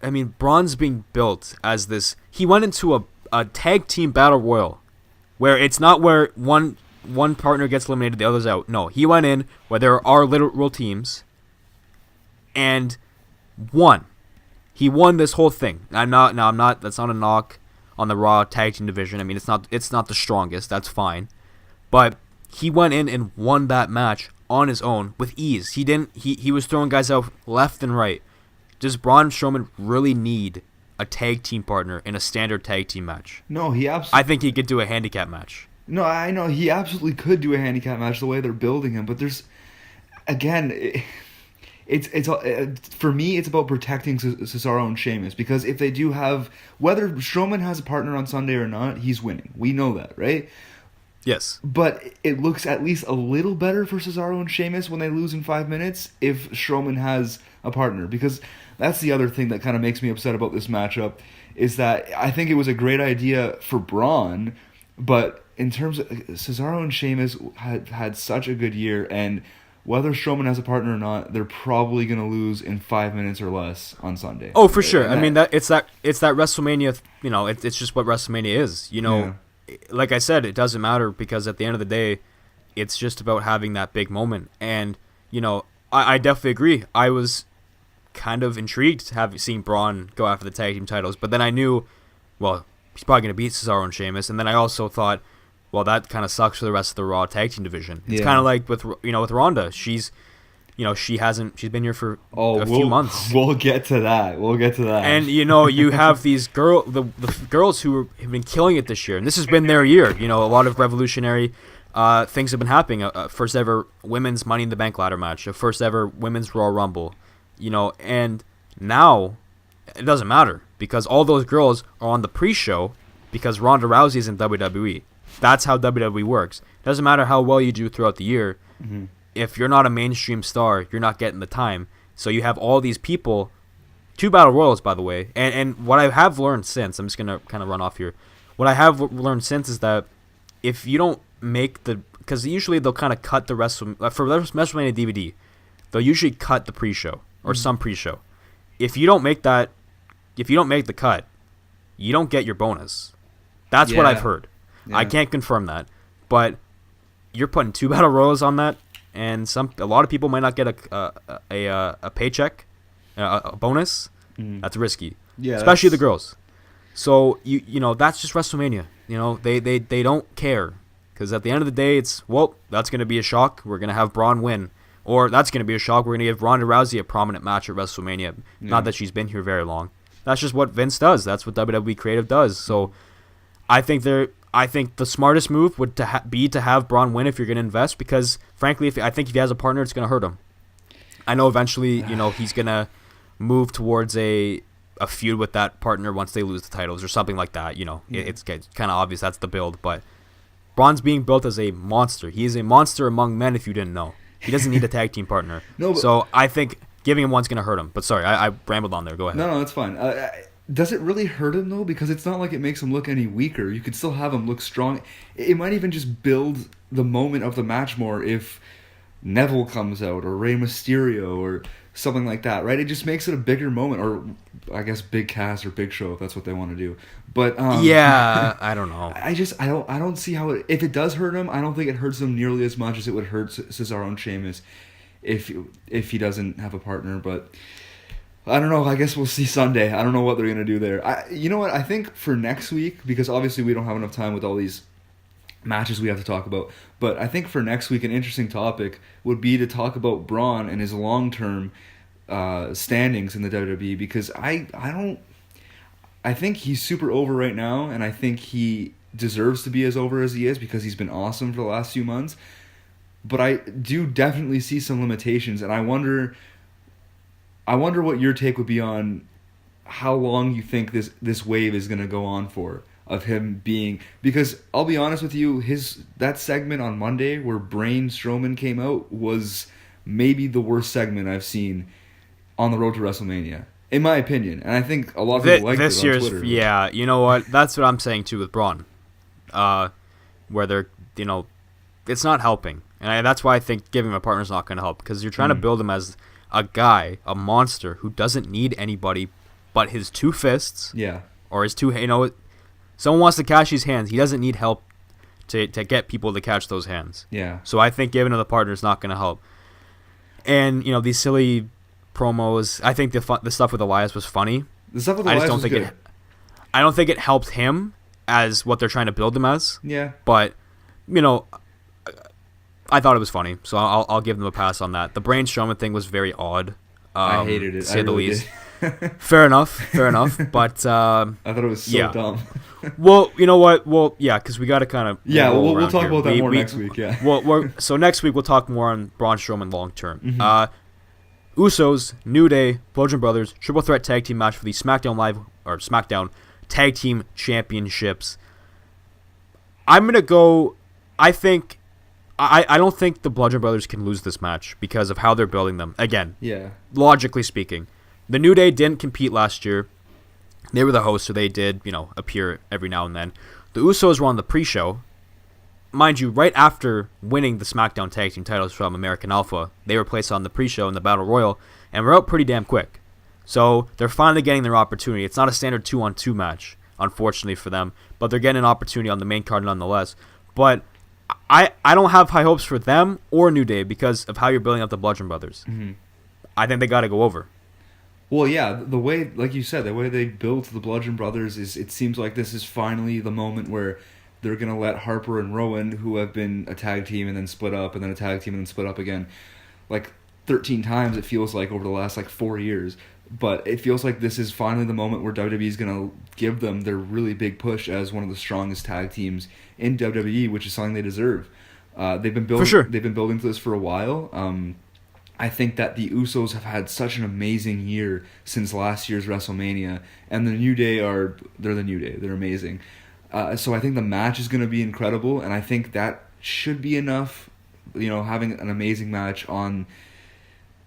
I mean, Braun's being built as this. He went into a tag team battle royal, where it's not where one partner gets eliminated, the other's out. No, he went in where there are literal teams, and won. He won this whole thing. That's not a knock on the Raw tag team division. I mean, it's not the strongest. That's fine. But he went in and won that match on his own with ease. He was throwing guys out left and right. Does Braun Strowman really need a tag team partner in a standard tag team match? No, he absolutely. I think he could do a handicap match. No, I know he absolutely could do a handicap match the way they're building him, but there's, again, it's for me it's about protecting Cesaro and Sheamus, because if they do have, whether Strowman has a partner on Sunday or not, he's winning. We know that, right? Yes. But it looks at least a little better for Cesaro and Sheamus when they lose in 5 minutes if Strowman has a partner. Because that's the other thing that kind of makes me upset about this matchup, is that I think it was a great idea for Braun, but in terms of Cesaro and Sheamus had such a good year, and whether Strowman has a partner or not, they're probably going to lose in 5 minutes or less on Sunday. Oh, for sure. I mean, it's that WrestleMania, it's just what WrestleMania is, Yeah. Like I said, it doesn't matter, because at the end of the day, it's just about having that big moment. And, I definitely agree. I was kind of intrigued seeing Braun go after the tag team titles, but then I knew, well, he's probably going to beat Cesaro and Sheamus. And then I also thought, well, that kind of sucks for the rest of the Raw tag team division. It's kind of like with Ronda. She's been here for a few months. We'll get to that. And you have these the girls who have been killing it this year, and this has been their year. A lot of revolutionary things have been happening. First ever women's Money in the Bank ladder match, a first ever women's Royal Rumble. And now it doesn't matter, because all those girls are on the pre-show, because Ronda Rousey's in WWE. That's how WWE works. It doesn't matter how well you do throughout the year. Mm-hmm. If you're not a mainstream star, you're not getting the time. So you have all these people, 2 Battle Royals, by the way. And what I have learned since, I'm just going to kind of run off here. What I have learned since is that if you don't make because usually they'll kind of cut the for WrestleMania DVD, they'll usually cut the pre-show or some pre-show. If you don't make the cut, you don't get your bonus. That's what I've heard. Yeah. I can't confirm that, but you're putting 2 Battle Royals on that. And a lot of people might not get a paycheck, a bonus. That's risky, especially the girls. So that's just WrestleMania. They don't care, because at the end of the day, it's that's going to be a shock. We're going to have Braun win, or that's going to be a shock. We're going to give Ronda Rousey a prominent match at WrestleMania. Yeah. Not that she's been here very long. That's just what Vince does. That's what WWE Creative does. So I think the smartest move would be to have Braun win if you're going to invest, because frankly, if he has a partner, it's going to hurt him. I know eventually, he's going to move towards a feud with that partner once they lose the titles or something like that. It's kind of obvious that's the build, but Braun's being built as a monster. He is a monster among men, if you didn't know. He doesn't need a tag team partner. So I think giving him one's going to hurt him. But sorry, I rambled on there. Go ahead. No, that's fine. Does it really hurt him, though? Because it's not like it makes him look any weaker. You could still have him look strong. It might even just build the moment of the match more if Neville comes out, or Rey Mysterio, or something like that, right? It just makes it a bigger moment, or I guess Big Cass or Big Show if that's what they want to do. But yeah, I don't know. I don't see how it, if it does hurt him, I don't think it hurts him nearly as much as it would hurt Cesaro and Sheamus if he doesn't have a partner. But I don't know. I guess we'll see Sunday. I don't know what they're gonna do there. You know what? I think for next week, because obviously we don't have enough time with all these matches we have to talk about, but I think for next week an interesting topic would be to talk about Braun and his long-term standings in the WWE, because I think he's super over right now, and I think he deserves to be as over as he is because he's been awesome for the last few months, but I do definitely see some limitations, and I wonder what your take would be on how long you think this wave is going to go on for, of him being, because I'll be honest with you, that segment on Monday where Braun Strowman came out was maybe the worst segment I've seen on the road to WrestleMania, in my opinion, and I think a lot of people liked it on Twitter. Yeah, you know what? That's what I'm saying too with Braun, where they're, it's not helping, and that's why I think giving him a partner is not going to help, because you're trying to build him as a guy, a monster who doesn't need anybody but his two fists, or his two, someone wants to catch his hands. He doesn't need help to get people to catch those hands. Yeah. So I think giving him the partner is not going to help. And these silly promos. I think the stuff with Elias was funny. The stuff with Elias was good. I don't think it helped him as what they're trying to build him as. Yeah. But I thought it was funny, so I'll give them a pass on that. The Braun Strowman thing was very odd. I hated it. To say the least. Fair enough. But I thought it was so dumb. Well, you know what? Well, yeah, because we got to kind of we'll talk about that more next week. Yeah. So next week we'll talk more on Braun Strowman long term. Mm-hmm. Usos, New Day, Bludgeon Brothers, triple threat tag team match for the SmackDown Tag Team Championships. I'm gonna go. I don't think the Bludgeon Brothers can lose this match because of how they're building them. Again, logically speaking. The New Day didn't compete last year. They were the hosts, so they did, appear every now and then. The Usos were on the pre-show. Mind you, right after winning the SmackDown Tag Team titles from American Alpha, they were placed on the pre-show in the Battle Royal, and were out pretty damn quick. So they're finally getting their opportunity. It's not a standard 2-on-2 match, unfortunately for them, but they're getting an opportunity on the main card nonetheless. But I don't have high hopes for them or New Day because of how you're building up the Bludgeon Brothers. Mm-hmm. I think they got to go over. Well, yeah, the way, like you said, the way they built the Bludgeon Brothers is, it seems like this is finally the moment where they're going to let Harper and Rowan, who have been a tag team and then split up, and then a tag team and then split up again, like 13 times it feels like over the last 4 years. But it feels like this is finally the moment where WWE is going to give them their really big push as one of the strongest tag teams in WWE, which is something they deserve. They've been building, They've been building to this for a while. I think that the Usos have had such an amazing year since last year's WrestleMania, and the New Day they're the New Day. They're amazing. So I think the match is going to be incredible, and I think that should be enough. Having an amazing match on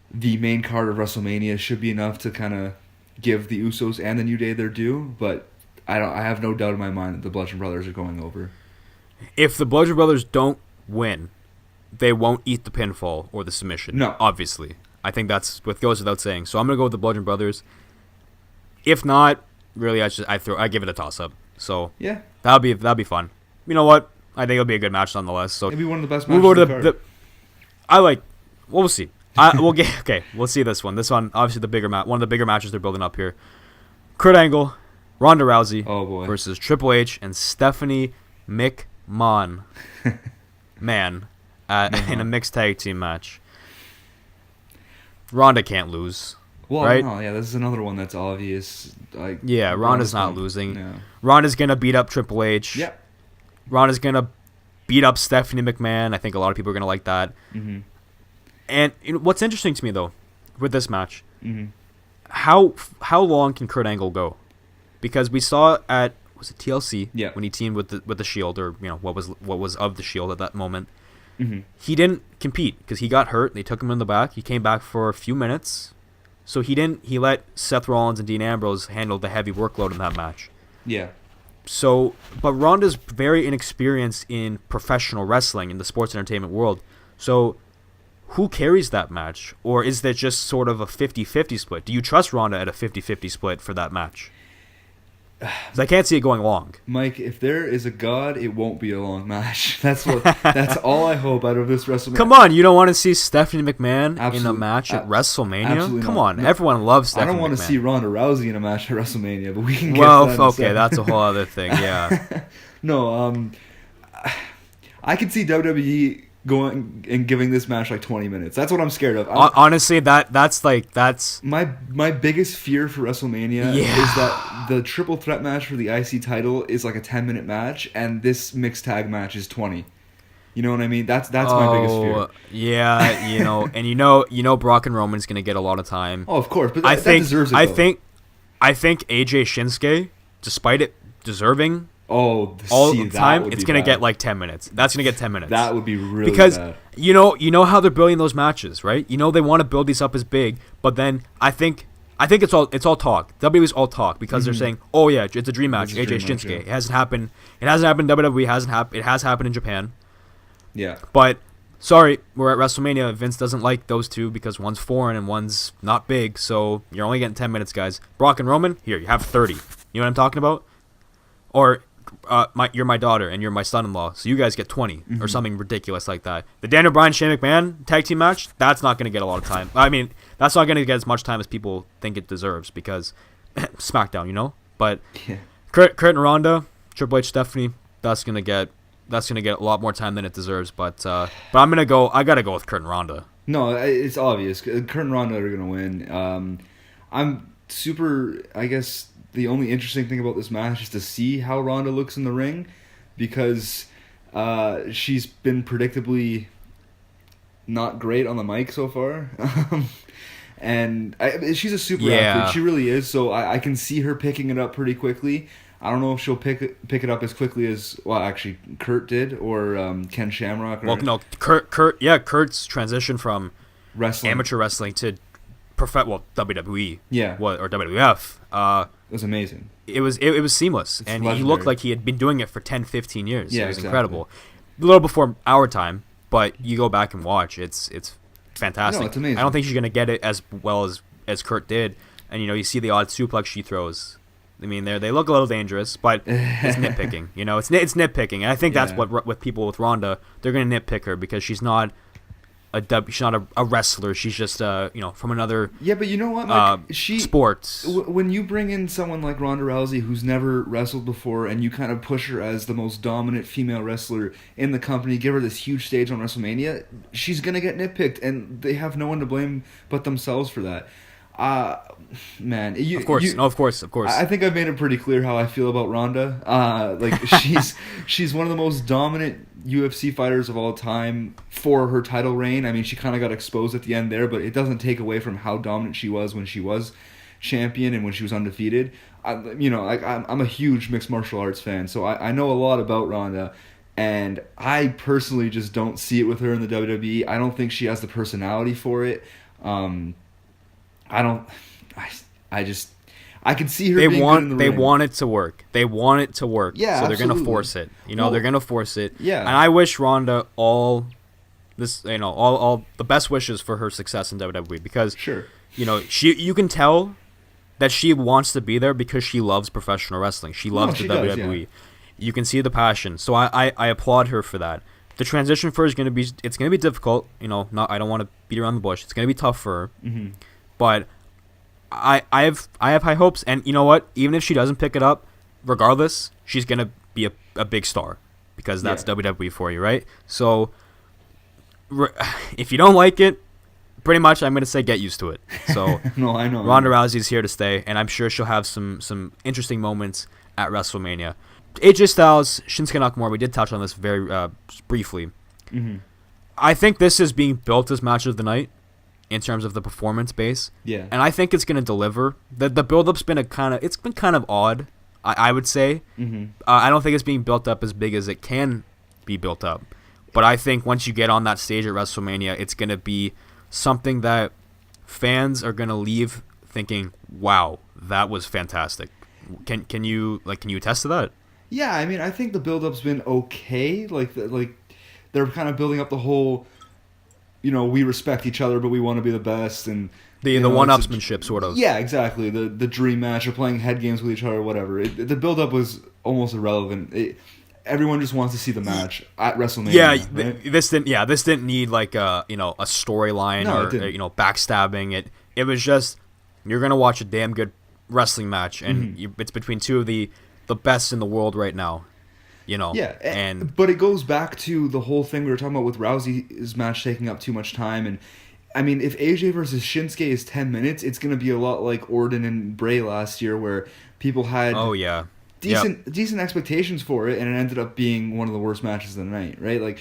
the main card of WrestleMania should be enough to kind of give the Usos and the New Day their due. But I have no doubt in my mind that the Bludgeon Brothers are going over. If the Bludgeon Brothers don't win, they won't eat the pinfall or the submission. No. Obviously. I think that's what goes without saying. So I'm going to go with the Bludgeon Brothers. If not, really, I give it a toss-up. So yeah, that'll be fun. You know what? I think it'll be a good match nonetheless. So maybe one of the best matches on the card. We'll see. We'll see this one. This one, obviously, one of the bigger matches they're building up here. Kurt Angle, Ronda Rousey versus Triple H and Stephanie McMahon. In a mixed tag team match. Ronda can't lose. Well, right? No, yeah, this is another one that's obvious. Ronda's not losing. Yeah. Ronda's going to beat up Triple H. Yep. Ronda's going to beat up Stephanie McMahon. I think a lot of people are going to like that. Mm-hmm. And what's interesting to me, though, with this match, how long can Kurt Angle go? Because we saw at, was it TLC? Yeah. When he teamed with the Shield, or what was of the Shield at that moment. Mm-hmm. He didn't compete because he got hurt. They took him in the back. He came back for a few minutes. So he let Seth Rollins and Dean Ambrose handle the heavy workload in that match. Yeah. So, but Ronda's very inexperienced in professional wrestling in the sports entertainment world. So, who carries that match? Or is that just sort of a 50-50 split? Do you trust Ronda at a 50-50 split for that match? 'Cause I can't see it going long. Mike, if there is a God, it won't be a long match. That's all I hope out of this WrestleMania. Come on, you don't want to see Stephanie McMahon in a match at WrestleMania? Absolutely Come not. on, No, everyone loves Stephanie McMahon. I don't want to see Ronda Rousey in a match at WrestleMania, but we can get well, that okay, that's a whole other thing, yeah. No, I could see WWE going and giving this match like 20 minutes. That's what I'm scared of. Honestly, that's my biggest fear for WrestleMania is that the triple threat match for the IC title is like a 10-minute match, and this mixed tag match is 20. You know what I mean? That's my biggest fear. Yeah, and you know Brock and Roman's gonna get a lot of time. Oh, of course, but that deserves it. I think AJ Shinsuke, despite it deserving all the time, it's gonna get like 10 minutes. That's gonna get 10 minutes. That would be really because bad. you know how they're building those matches, right? You know they want to build these up as big, but then I think it's all talk. WWE's all talk because they're saying, oh yeah, it's a dream match. AJ Shinsuke. Yeah. It hasn't happened. It hasn't happened in WWE. It has happened in Japan. Yeah. But sorry, we're at WrestleMania. Vince doesn't like those two because one's foreign and one's not big. So you're only getting 10 minutes, guys. Brock and Roman, here you have 30. You know what I'm talking about? Or you're my daughter and you're my son-in-law, so you guys get 20 or something ridiculous like that. The Daniel Bryan Shane McMahon tag team match, that's not going to get a lot of time. I mean, that's not going to get as much time as people think it deserves because SmackDown, But yeah. Kurt and Ronda, Triple H, Stephanie, that's gonna get a lot more time than it deserves. But I gotta go with Kurt and Ronda. No, it's obvious. Kurt and Ronda are gonna win. I'm super. I guess the only interesting thing about this match is to see how Ronda looks in the ring, because she's been predictably not great on the mic so far. And she's a super athlete. She really is. So I can see her picking it up pretty quickly. I don't know if she'll pick it up as quickly as, well, actually Kurt did, or Ken Shamrock. Well, no, Kurt's transition from wrestling, amateur wrestling to WWE, or WWF, it was amazing. It was seamless, and legendary. he looked like he had been doing it for 10, 15 years. Yeah, it was exactly. incredible. A little before our time, but you go back and watch, it's fantastic. No, it's amazing. I don't think she's gonna get it as well as Kurt did, and you see the odd suplex she throws. I mean, they look a little dangerous, but it's nitpicking. It's nitpicking, and I think that's what with people with Ronda, they're gonna nitpick her because she's not a wrestler. She's just from another but you know what, Mike? Sports. When you bring in someone like Ronda Rousey who's never wrestled before, and you kind of push her as the most dominant female wrestler in the company, give her this huge stage on WrestleMania, she's gonna get nitpicked, and they have no one to blame but themselves for that. Man, of course. I think I've made it pretty clear how I feel about Ronda. She's one of the most dominant UFC fighters of all time for her title reign. I mean, she kind of got exposed at the end there, but it doesn't take away from how dominant she was when she was champion and when she was undefeated. I'm a huge mixed martial arts fan, so I know a lot about Ronda. And I personally just don't see it with her in the WWE. I don't think she has the personality for it. I can see her being good in the ring. They want it to work. Yeah, so they're absolutely. gonna force it. They're gonna force it. Yeah. And I wish Ronda all the best wishes for her success in WWE, because sure, you can tell that she wants to be there because she loves professional wrestling. She loves the WWE. Does, yeah. You can see the passion. So I applaud her for that. The transition for her is gonna be difficult. I don't want to beat around the bush. It's gonna be tough for her. Mm-hmm. But I have high hopes, and you know what? Even if she doesn't pick it up, regardless, she's gonna be a big star, because that's WWE for you, right? So if you don't like it, pretty much I'm gonna say get used to it. So no, I know. Ronda Rousey's here to stay, and I'm sure she'll have some interesting moments at WrestleMania. AJ Styles, Shinsuke Nakamura, we did touch on this very briefly. Mm-hmm. I think this is being built as match of the night in terms of the performance base. Yeah. And I think it's going to deliver. The build-up's been it's been kind of odd, I would say. Mm-hmm. I don't think it's being built up as big as it can be built up. But I think once you get on that stage at WrestleMania, it's going to be something that fans are going to leave thinking, wow, that was fantastic. Can you attest to that? Yeah, I mean, I think the build-up's been okay. Like they're kind of building up the whole, we respect each other, but we want to be the best, and the one-upsmanship sort of. Yeah, exactly. The dream match, or playing head games with each other, or whatever. The build-up was almost irrelevant. Everyone just wants to see the match at WrestleMania. Yeah, right? this didn't need like a storyline or backstabbing. It was just, you're gonna watch a damn good wrestling match, and it's between two of the best in the world right now. Yeah, but it goes back to the whole thing we were talking about with Rousey's match taking up too much time. And I mean, if AJ versus Shinsuke is 10 minutes, it's going to be a lot like Orton and Bray last year, where people had decent expectations for it, and it ended up being one of the worst matches of the night, right? Like,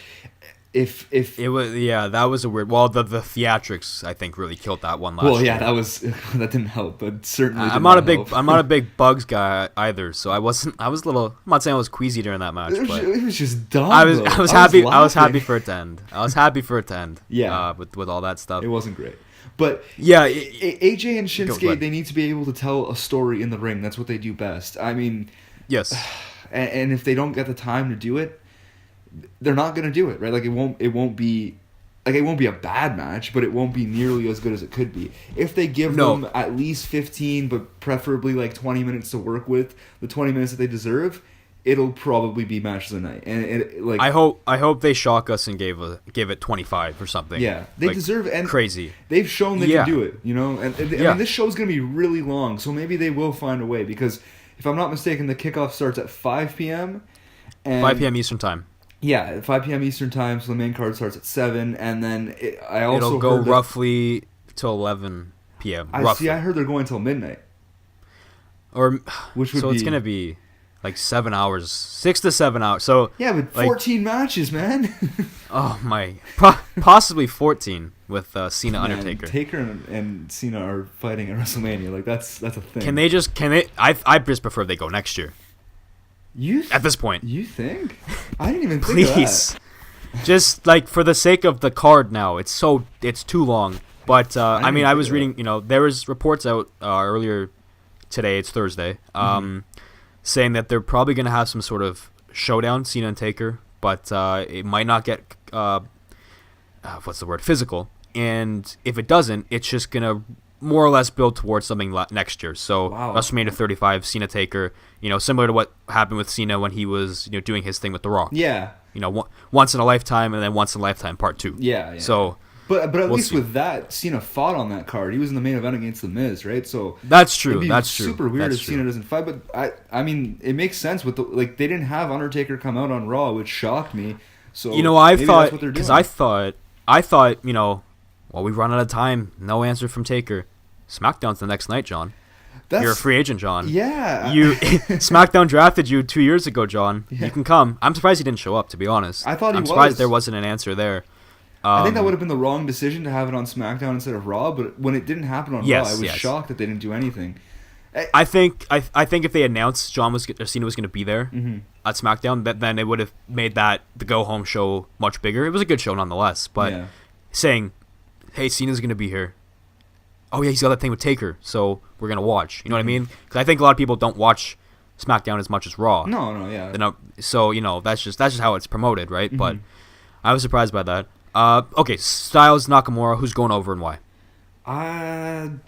if it was, that was a weird. Well, the theatrics, I think, really killed that one last year. That didn't help, but certainly I'm not a big Bugs guy either, so I was a little. I'm not saying I was queasy during that match, but it was just dumb. I was happy for it to end. Yeah, with all that stuff, it wasn't great. But yeah, AJ and Shinsuke, they need to be able to tell a story in the ring. That's what they do best. I mean, yes. And if they don't get the time to do it, they're not going to do it, right? Like, it won't be a bad match, but it won't be nearly as good as it could be. If they give them at least 15, but preferably like 20 minutes to work with, the 20 minutes that they deserve, it'll probably be match of the night. And I hope they shock us and give it 25 or something. Yeah, they deserve, and crazy. They've shown they can do it, And I mean, this show's going to be really long, so maybe they will find a way, because if I'm not mistaken, the kickoff starts at 5 p.m. 5 p.m. Eastern time. Yeah, at 5 p.m. Eastern time, so the main card starts at 7, and then it'll go roughly till 11 p.m. I heard they're going till midnight. It's going to be like 7 hours, 6 to 7 hours. So yeah, but 14 matches, man. Oh my, possibly 14 with Cena, Undertaker. Taker and Cena are fighting at WrestleMania. Like, that's a thing. I just prefer if they go next year. At this point, you think? I didn't even think of that. Just like for the sake of the card now, it's too long. But I was reading, there was reports out earlier today. It's Thursday, saying that they're probably going to have some sort of showdown, Cena and Taker, but it might not get physical. And if it doesn't, it's just going to more or less build towards something next year. So WrestleMania 35, Cena Taker, similar to what happened with Cena when he was doing his thing with The Rock. Yeah. Once in a lifetime, and then once in a lifetime part 2. Yeah. So, but at least with that, Cena fought on that card. He was in the main event against The Miz, right? So that's true. It'd be super weird if Cena doesn't fight. But I mean, it makes sense with they didn't have Undertaker come out on Raw, which shocked me. So I thought, because I thought, we've run out of time. No answer from Taker. SmackDown's the next night, John. You're a free agent, John. Yeah. SmackDown drafted you 2 years ago, John. Yeah. You can come. I'm surprised he didn't show up, to be honest. I'm surprised there wasn't an answer there. I think that would have been the wrong decision to have it on SmackDown instead of Raw, but when it didn't happen on Raw, I was shocked that they didn't do anything. I think if they announced Cena was going to be there at SmackDown, then it would have made the go-home show much bigger. It was a good show nonetheless, but saying, hey, Cena's going to be here. Oh yeah, he's got that thing with Taker, so we're gonna watch. You know what I mean? Because I think a lot of people don't watch SmackDown as much as Raw. No, yeah. So that's just how it's promoted, right? Mm-hmm. But I was surprised by that. Okay, Styles, Nakamura, who's going over and why?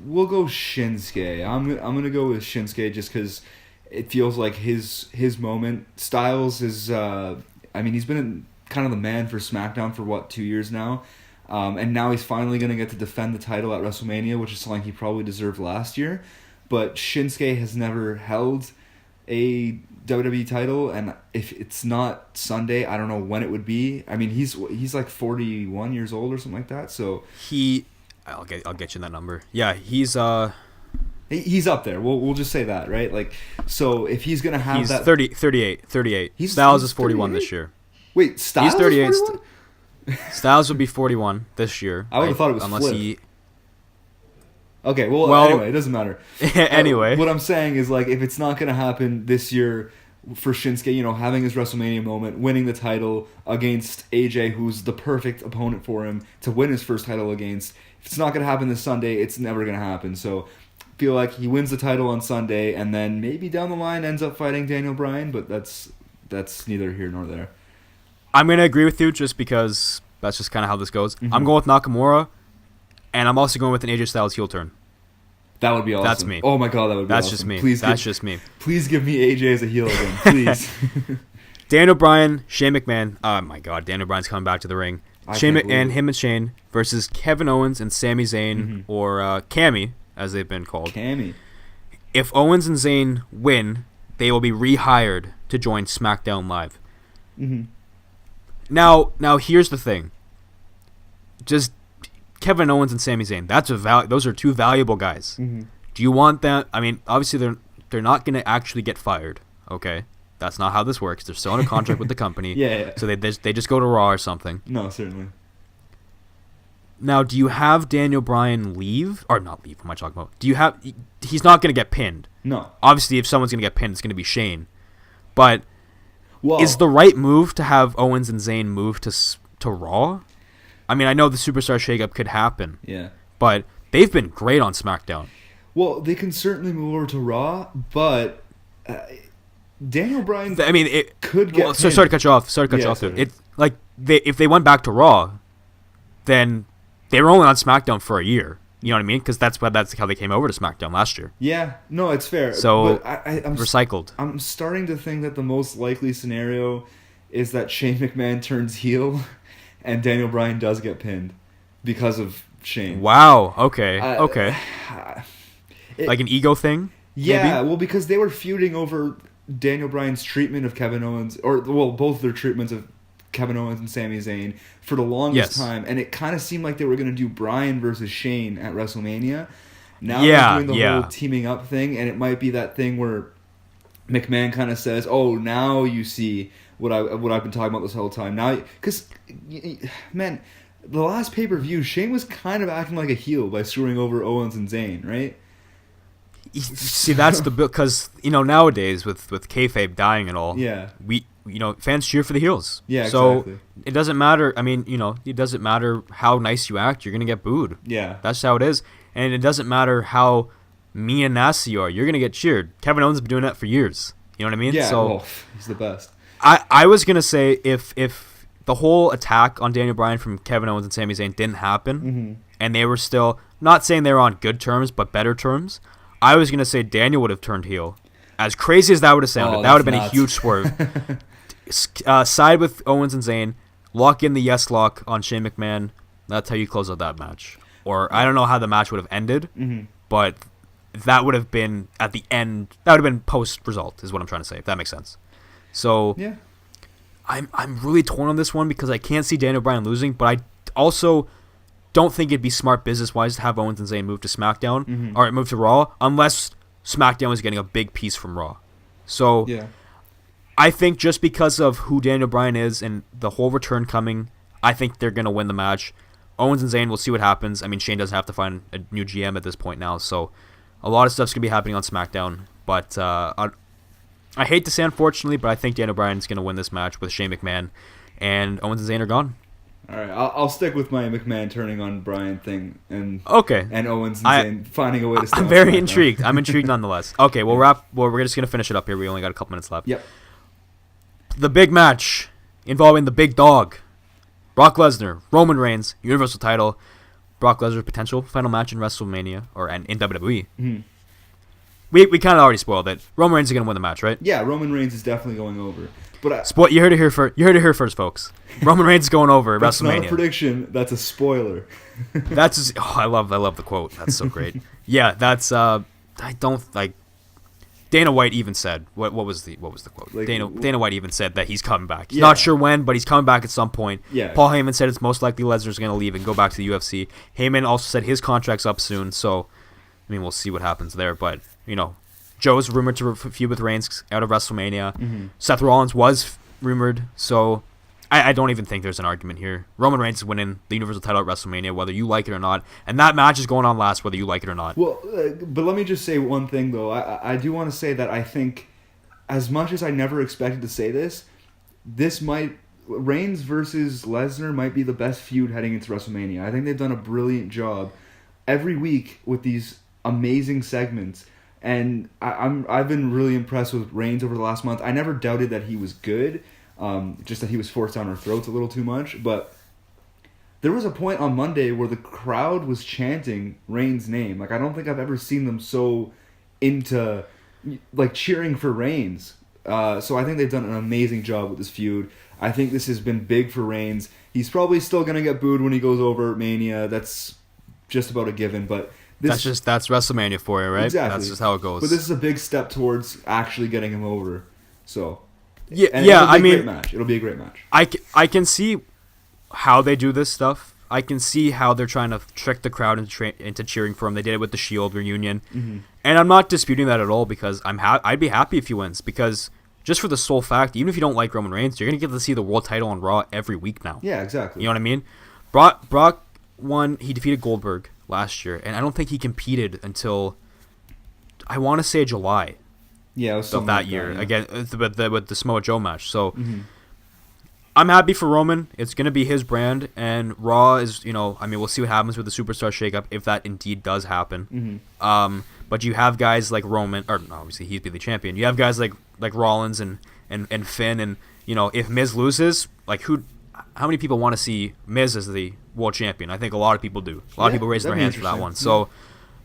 We'll go Shinsuke. I'm gonna go with Shinsuke just because it feels like his moment. Styles is, he's been kind of the man for SmackDown for 2 years now. And now he's finally going to get to defend the title at WrestleMania, which is something he probably deserved last year. But Shinsuke has never held a WWE title, and if it's not Sunday, I don't know when it would be. I mean, he's like 41 years old or something like that. So I'll get you that number. Yeah, he's up there. We'll just say that, right? Like, so if he's going to have he's 38. Styles is 41 this year. Wait, Styles is 38. 41? Styles would be 41 this year. I would have thought it was flipped. Okay, well, anyway, it doesn't matter. Anyway. What I'm saying is, like, if it's not going to happen this year for Shinsuke, having his WrestleMania moment, winning the title against AJ, who's the perfect opponent for him to win his first title against, if it's not going to happen this Sunday, it's never going to happen. So I feel like he wins the title on Sunday, and then maybe down the line ends up fighting Daniel Bryan, but that's neither here nor there. I'm going to agree with you just because That's just kind of how this goes. I'm going with Nakamura, and I'm also going with an AJ Styles heel turn. That would be awesome. That's me. Oh my god, that would be That's awesome. just me. Please That's just me. Please give me AJ as a heel again, please. Daniel Bryan, Shane McMahon. Oh my god, Daniel Bryan's coming back to the ring. Him and Shane versus Kevin Owens and Sami Zayn, or Cammy, as they've been called. Cammy. If Owens and Zayn win, they will be rehired to join SmackDown Live. Now here's the thing. Just Kevin Owens and Sami Zayn. Those are two valuable guys. Do you want that? I mean, obviously they're not going to actually get fired. Okay, that's not how this works. They're still on a contract with the company. Yeah. So they just go to Raw or something. No, certainly. Now, do you have Daniel Bryan leave or not leave? What am I talking about? Do you have? He's not going to get pinned. No. Obviously, if someone's going to get pinned, it's going to be Shane. But Well, is the right move to have Owens and Zayn move to Raw? I mean, I know the superstar shakeup could happen. Yeah. But they've been great on SmackDown. Well, they can certainly move over to Raw, but Daniel Bryan. I mean, it could get. Well, sorry to cut you off. If they went back to Raw, then they were only on SmackDown for a year. You know what I mean? Because that's how they came over to SmackDown last year. Yeah, no, it's fair. So but I'm recycled. I'm starting to think that the most likely scenario is that Shane McMahon turns heel, and Daniel Bryan does get pinned because of Shane. Wow. Okay. Okay. It, like an ego thing? Yeah. Maybe? Well, because they were feuding over Daniel Bryan's treatment of Kevin Owens, both their treatments of Kevin Owens and Sami Zayn for the longest time, and it kind of seemed like they were going to do Bryan versus Shane at WrestleMania. Now they're doing the whole teaming up thing, and it might be that thing where McMahon kind of says, "Oh, now you see what I've been talking about this whole time." Now, because man, the last pay-per-view, Shane was kind of acting like a heel by screwing over Owens and Zayn, right? See, that's because nowadays with kayfabe dying and all, yeah, fans cheer for the heels. Yeah, so exactly. It doesn't matter. I mean, it doesn't matter how nice you act. You're gonna get booed. Yeah, that's how it is. And it doesn't matter how mean and nasty you are. You're gonna get cheered. Kevin Owens has been doing that for years. You know what I mean? Yeah. So he's the best. I was gonna say if the whole attack on Daniel Bryan from Kevin Owens and Sami Zayn didn't happen, and they were still not saying they were on good terms but better terms, I was gonna say Daniel would have turned heel. As crazy as that would have sounded, that would have been a huge swerve. Side with Owens and Zayn, lock in the yes lock on Shane McMahon. That's how you close out that match. Or I don't know how the match would have ended, but that would have been at the end. That would have been post result, is what I'm trying to say. If that makes sense. So yeah, I'm really torn on this one because I can't see Daniel Bryan losing, but I also don't think it'd be smart business wise to have Owens and Zayn move to SmackDown or move to Raw unless SmackDown is getting a big piece from Raw. So yeah. I think just because of who Daniel Bryan is and the whole return coming, I think they're going to win the match. Owens and Zayn, we'll see what happens. I mean, Shane doesn't have to find a new GM at this point now, so a lot of stuff's going to be happening on SmackDown. But I hate to say unfortunately, but I think Daniel Bryan's going to win this match with Shane McMahon, and Owens and Zayn are gone. All right, I'll stick with my McMahon turning on Bryan thing and Owens and Zayn finding a way to stay. I'm very intrigued. I'm intrigued nonetheless. Okay, we'll wrap. Well, we're just going to finish it up here. We only got a couple minutes left. Yep. The big match involving the big dog, Brock Lesnar, Roman Reigns, Universal title. Brock Lesnar's potential final match in WrestleMania or in WWE. We kind of already spoiled it. Roman Reigns is going to win the match, right? Yeah, Roman Reigns is definitely going over. But you heard it here first. You heard it here first, folks. Roman Reigns is going over at that's WrestleMania. That's not a prediction. That's a spoiler. I love the quote. That's so great. Yeah, that's I don't like. Dana White even said what was the quote? Like, Dana White even said that he's coming back. He's not sure when, but he's coming back at some point. Yeah. Paul Heyman said it's most likely Lesnar's going to leave and go back to the UFC. Heyman also said his contract's up soon, so I mean we'll see what happens there. But Joe's rumored to feud with Reigns out of WrestleMania. Seth Rollins was rumored, so I don't even think there's an argument here. Roman Reigns is winning the Universal title at WrestleMania, whether you like it or not, and that match is going on last, whether you like it or not. Well, but let me just say one thing, though. I do want to say that I think, as much as I never expected to say this Reigns versus Lesnar might be the best feud heading into WrestleMania. I think they've done a brilliant job every week with these amazing segments. And I've been really impressed with Reigns over the last month. I never doubted that he was good, just that he was forced down our throats a little too much. But there was a point on Monday where the crowd was chanting Reigns' name. Like, I don't think I've ever seen them so into, like, cheering for Reigns. So I think they've done an amazing job with this feud. I think this has been big for Reigns. He's probably still going to get booed when he goes over at Mania. That's just about a given, but that's WrestleMania for you, right? Exactly. That's just how it goes. But this is a big step towards actually getting him over. So yeah, it'll be a great match. I can see how they do this stuff. I can see how they're trying to trick the crowd into cheering for him. They did it with the Shield reunion, and I'm not disputing that at all because I'd be happy if he wins because just for the sole fact, even if you don't like Roman Reigns, you're gonna get to see the world title on Raw every week now. Yeah, exactly. You know what I mean? Brock won. He defeated Goldberg last year, and I don't think he competed until I want to say July. Yeah, it was of that year again with the Samoa Joe match. So I'm happy for Roman. It's gonna be his brand, and Raw is we'll see what happens with the superstar shakeup if that indeed does happen. But you have guys like Roman, or obviously he'd be the champion. You have guys like Rollins and Finn, and if Miz loses, like how many people want to see Miz as the world champion? I think a lot of people do. A lot of people raising their hands for that one. So.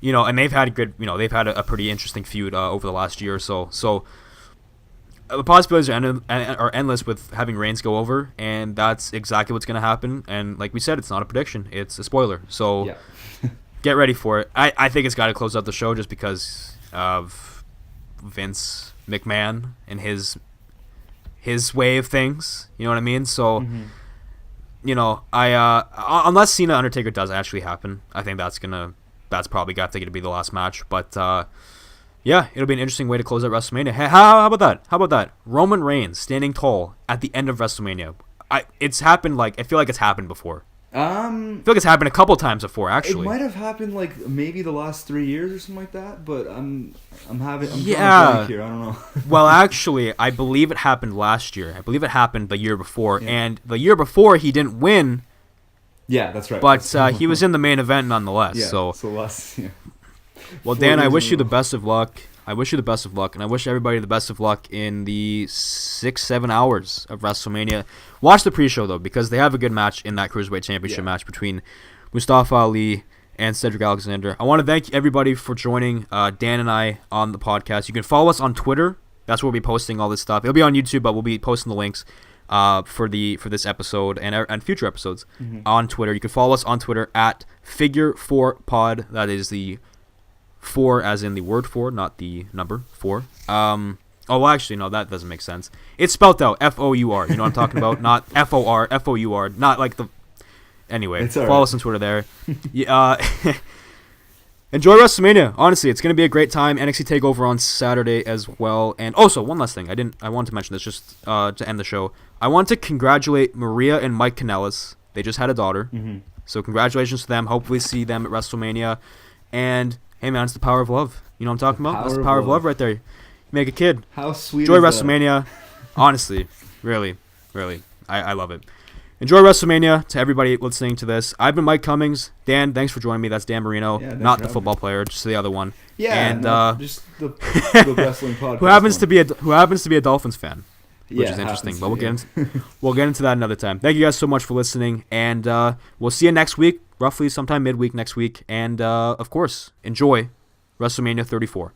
And they've had they've had a pretty interesting feud over the last year or so. So the possibilities are endless with having Reigns go over, and that's exactly what's going to happen. And like we said, it's not a prediction; it's a spoiler. So get ready for it. I think it's got to close out the show just because of Vince McMahon and his way of things. You know what I mean? So. Unless Cena Undertaker does actually happen, I think that's probably got to be the last match. But it'll be an interesting way to close out WrestleMania. Hey, how about that? Roman Reigns standing tall at the end of WrestleMania. It's happened I feel like it's happened before. I feel like it's happened a couple times before, actually. It might have happened maybe the last 3 years or something like that, but I'm drawing a blank here. I don't know. Well, actually, I believe it happened last year. I believe it happened the year before, and the year before he didn't win. Yeah, that's right. But he was in the main event nonetheless. Yeah, so less. Yeah. Well, Dan, I wish you the best of luck. And I wish everybody the best of luck in the 6-7 hours of WrestleMania. Watch the pre-show, though, because they have a good match in that Cruiserweight Championship match between Mustafa Ali and Cedric Alexander. I want to thank everybody for joining Dan and I on the podcast. You can follow us on Twitter. That's where we'll be posting all this stuff. It'll be on YouTube, but we'll be posting the links for this episode and future episodes on Twitter. You can follow us on Twitter at Figure4Pod. That is the 4 as in the word 4, not the number 4. Actually, no, that doesn't make sense. It's spelled out Four. You know what I'm talking about? Not FOR, FOUR. Not like the. Anyway, follow us on Twitter there. Enjoy WrestleMania. Honestly, it's going to be a great time. NXT TakeOver on Saturday as well. And also, one last thing. I wanted to mention this just to end the show. I want to congratulate Maria and Mike Kanellis. They just had a daughter. So congratulations to them. Hopefully see them at WrestleMania. And hey, man, it's the power of love. You know what I'm talking about? That's the power of love right there. You make a kid. How sweet Enjoy is WrestleMania. Honestly. Really. I love it. Enjoy WrestleMania to everybody listening to this. I've been Mike Cummings. Dan, thanks for joining me. That's Dan Marino, not the football player, just the other one. Yeah, and just the wrestling podcast. who happens to be a Dolphins fan, which is interesting. But we'll get into that another time. Thank you guys so much for listening, and we'll see you next week, roughly sometime midweek next week. And of course, enjoy WrestleMania 34.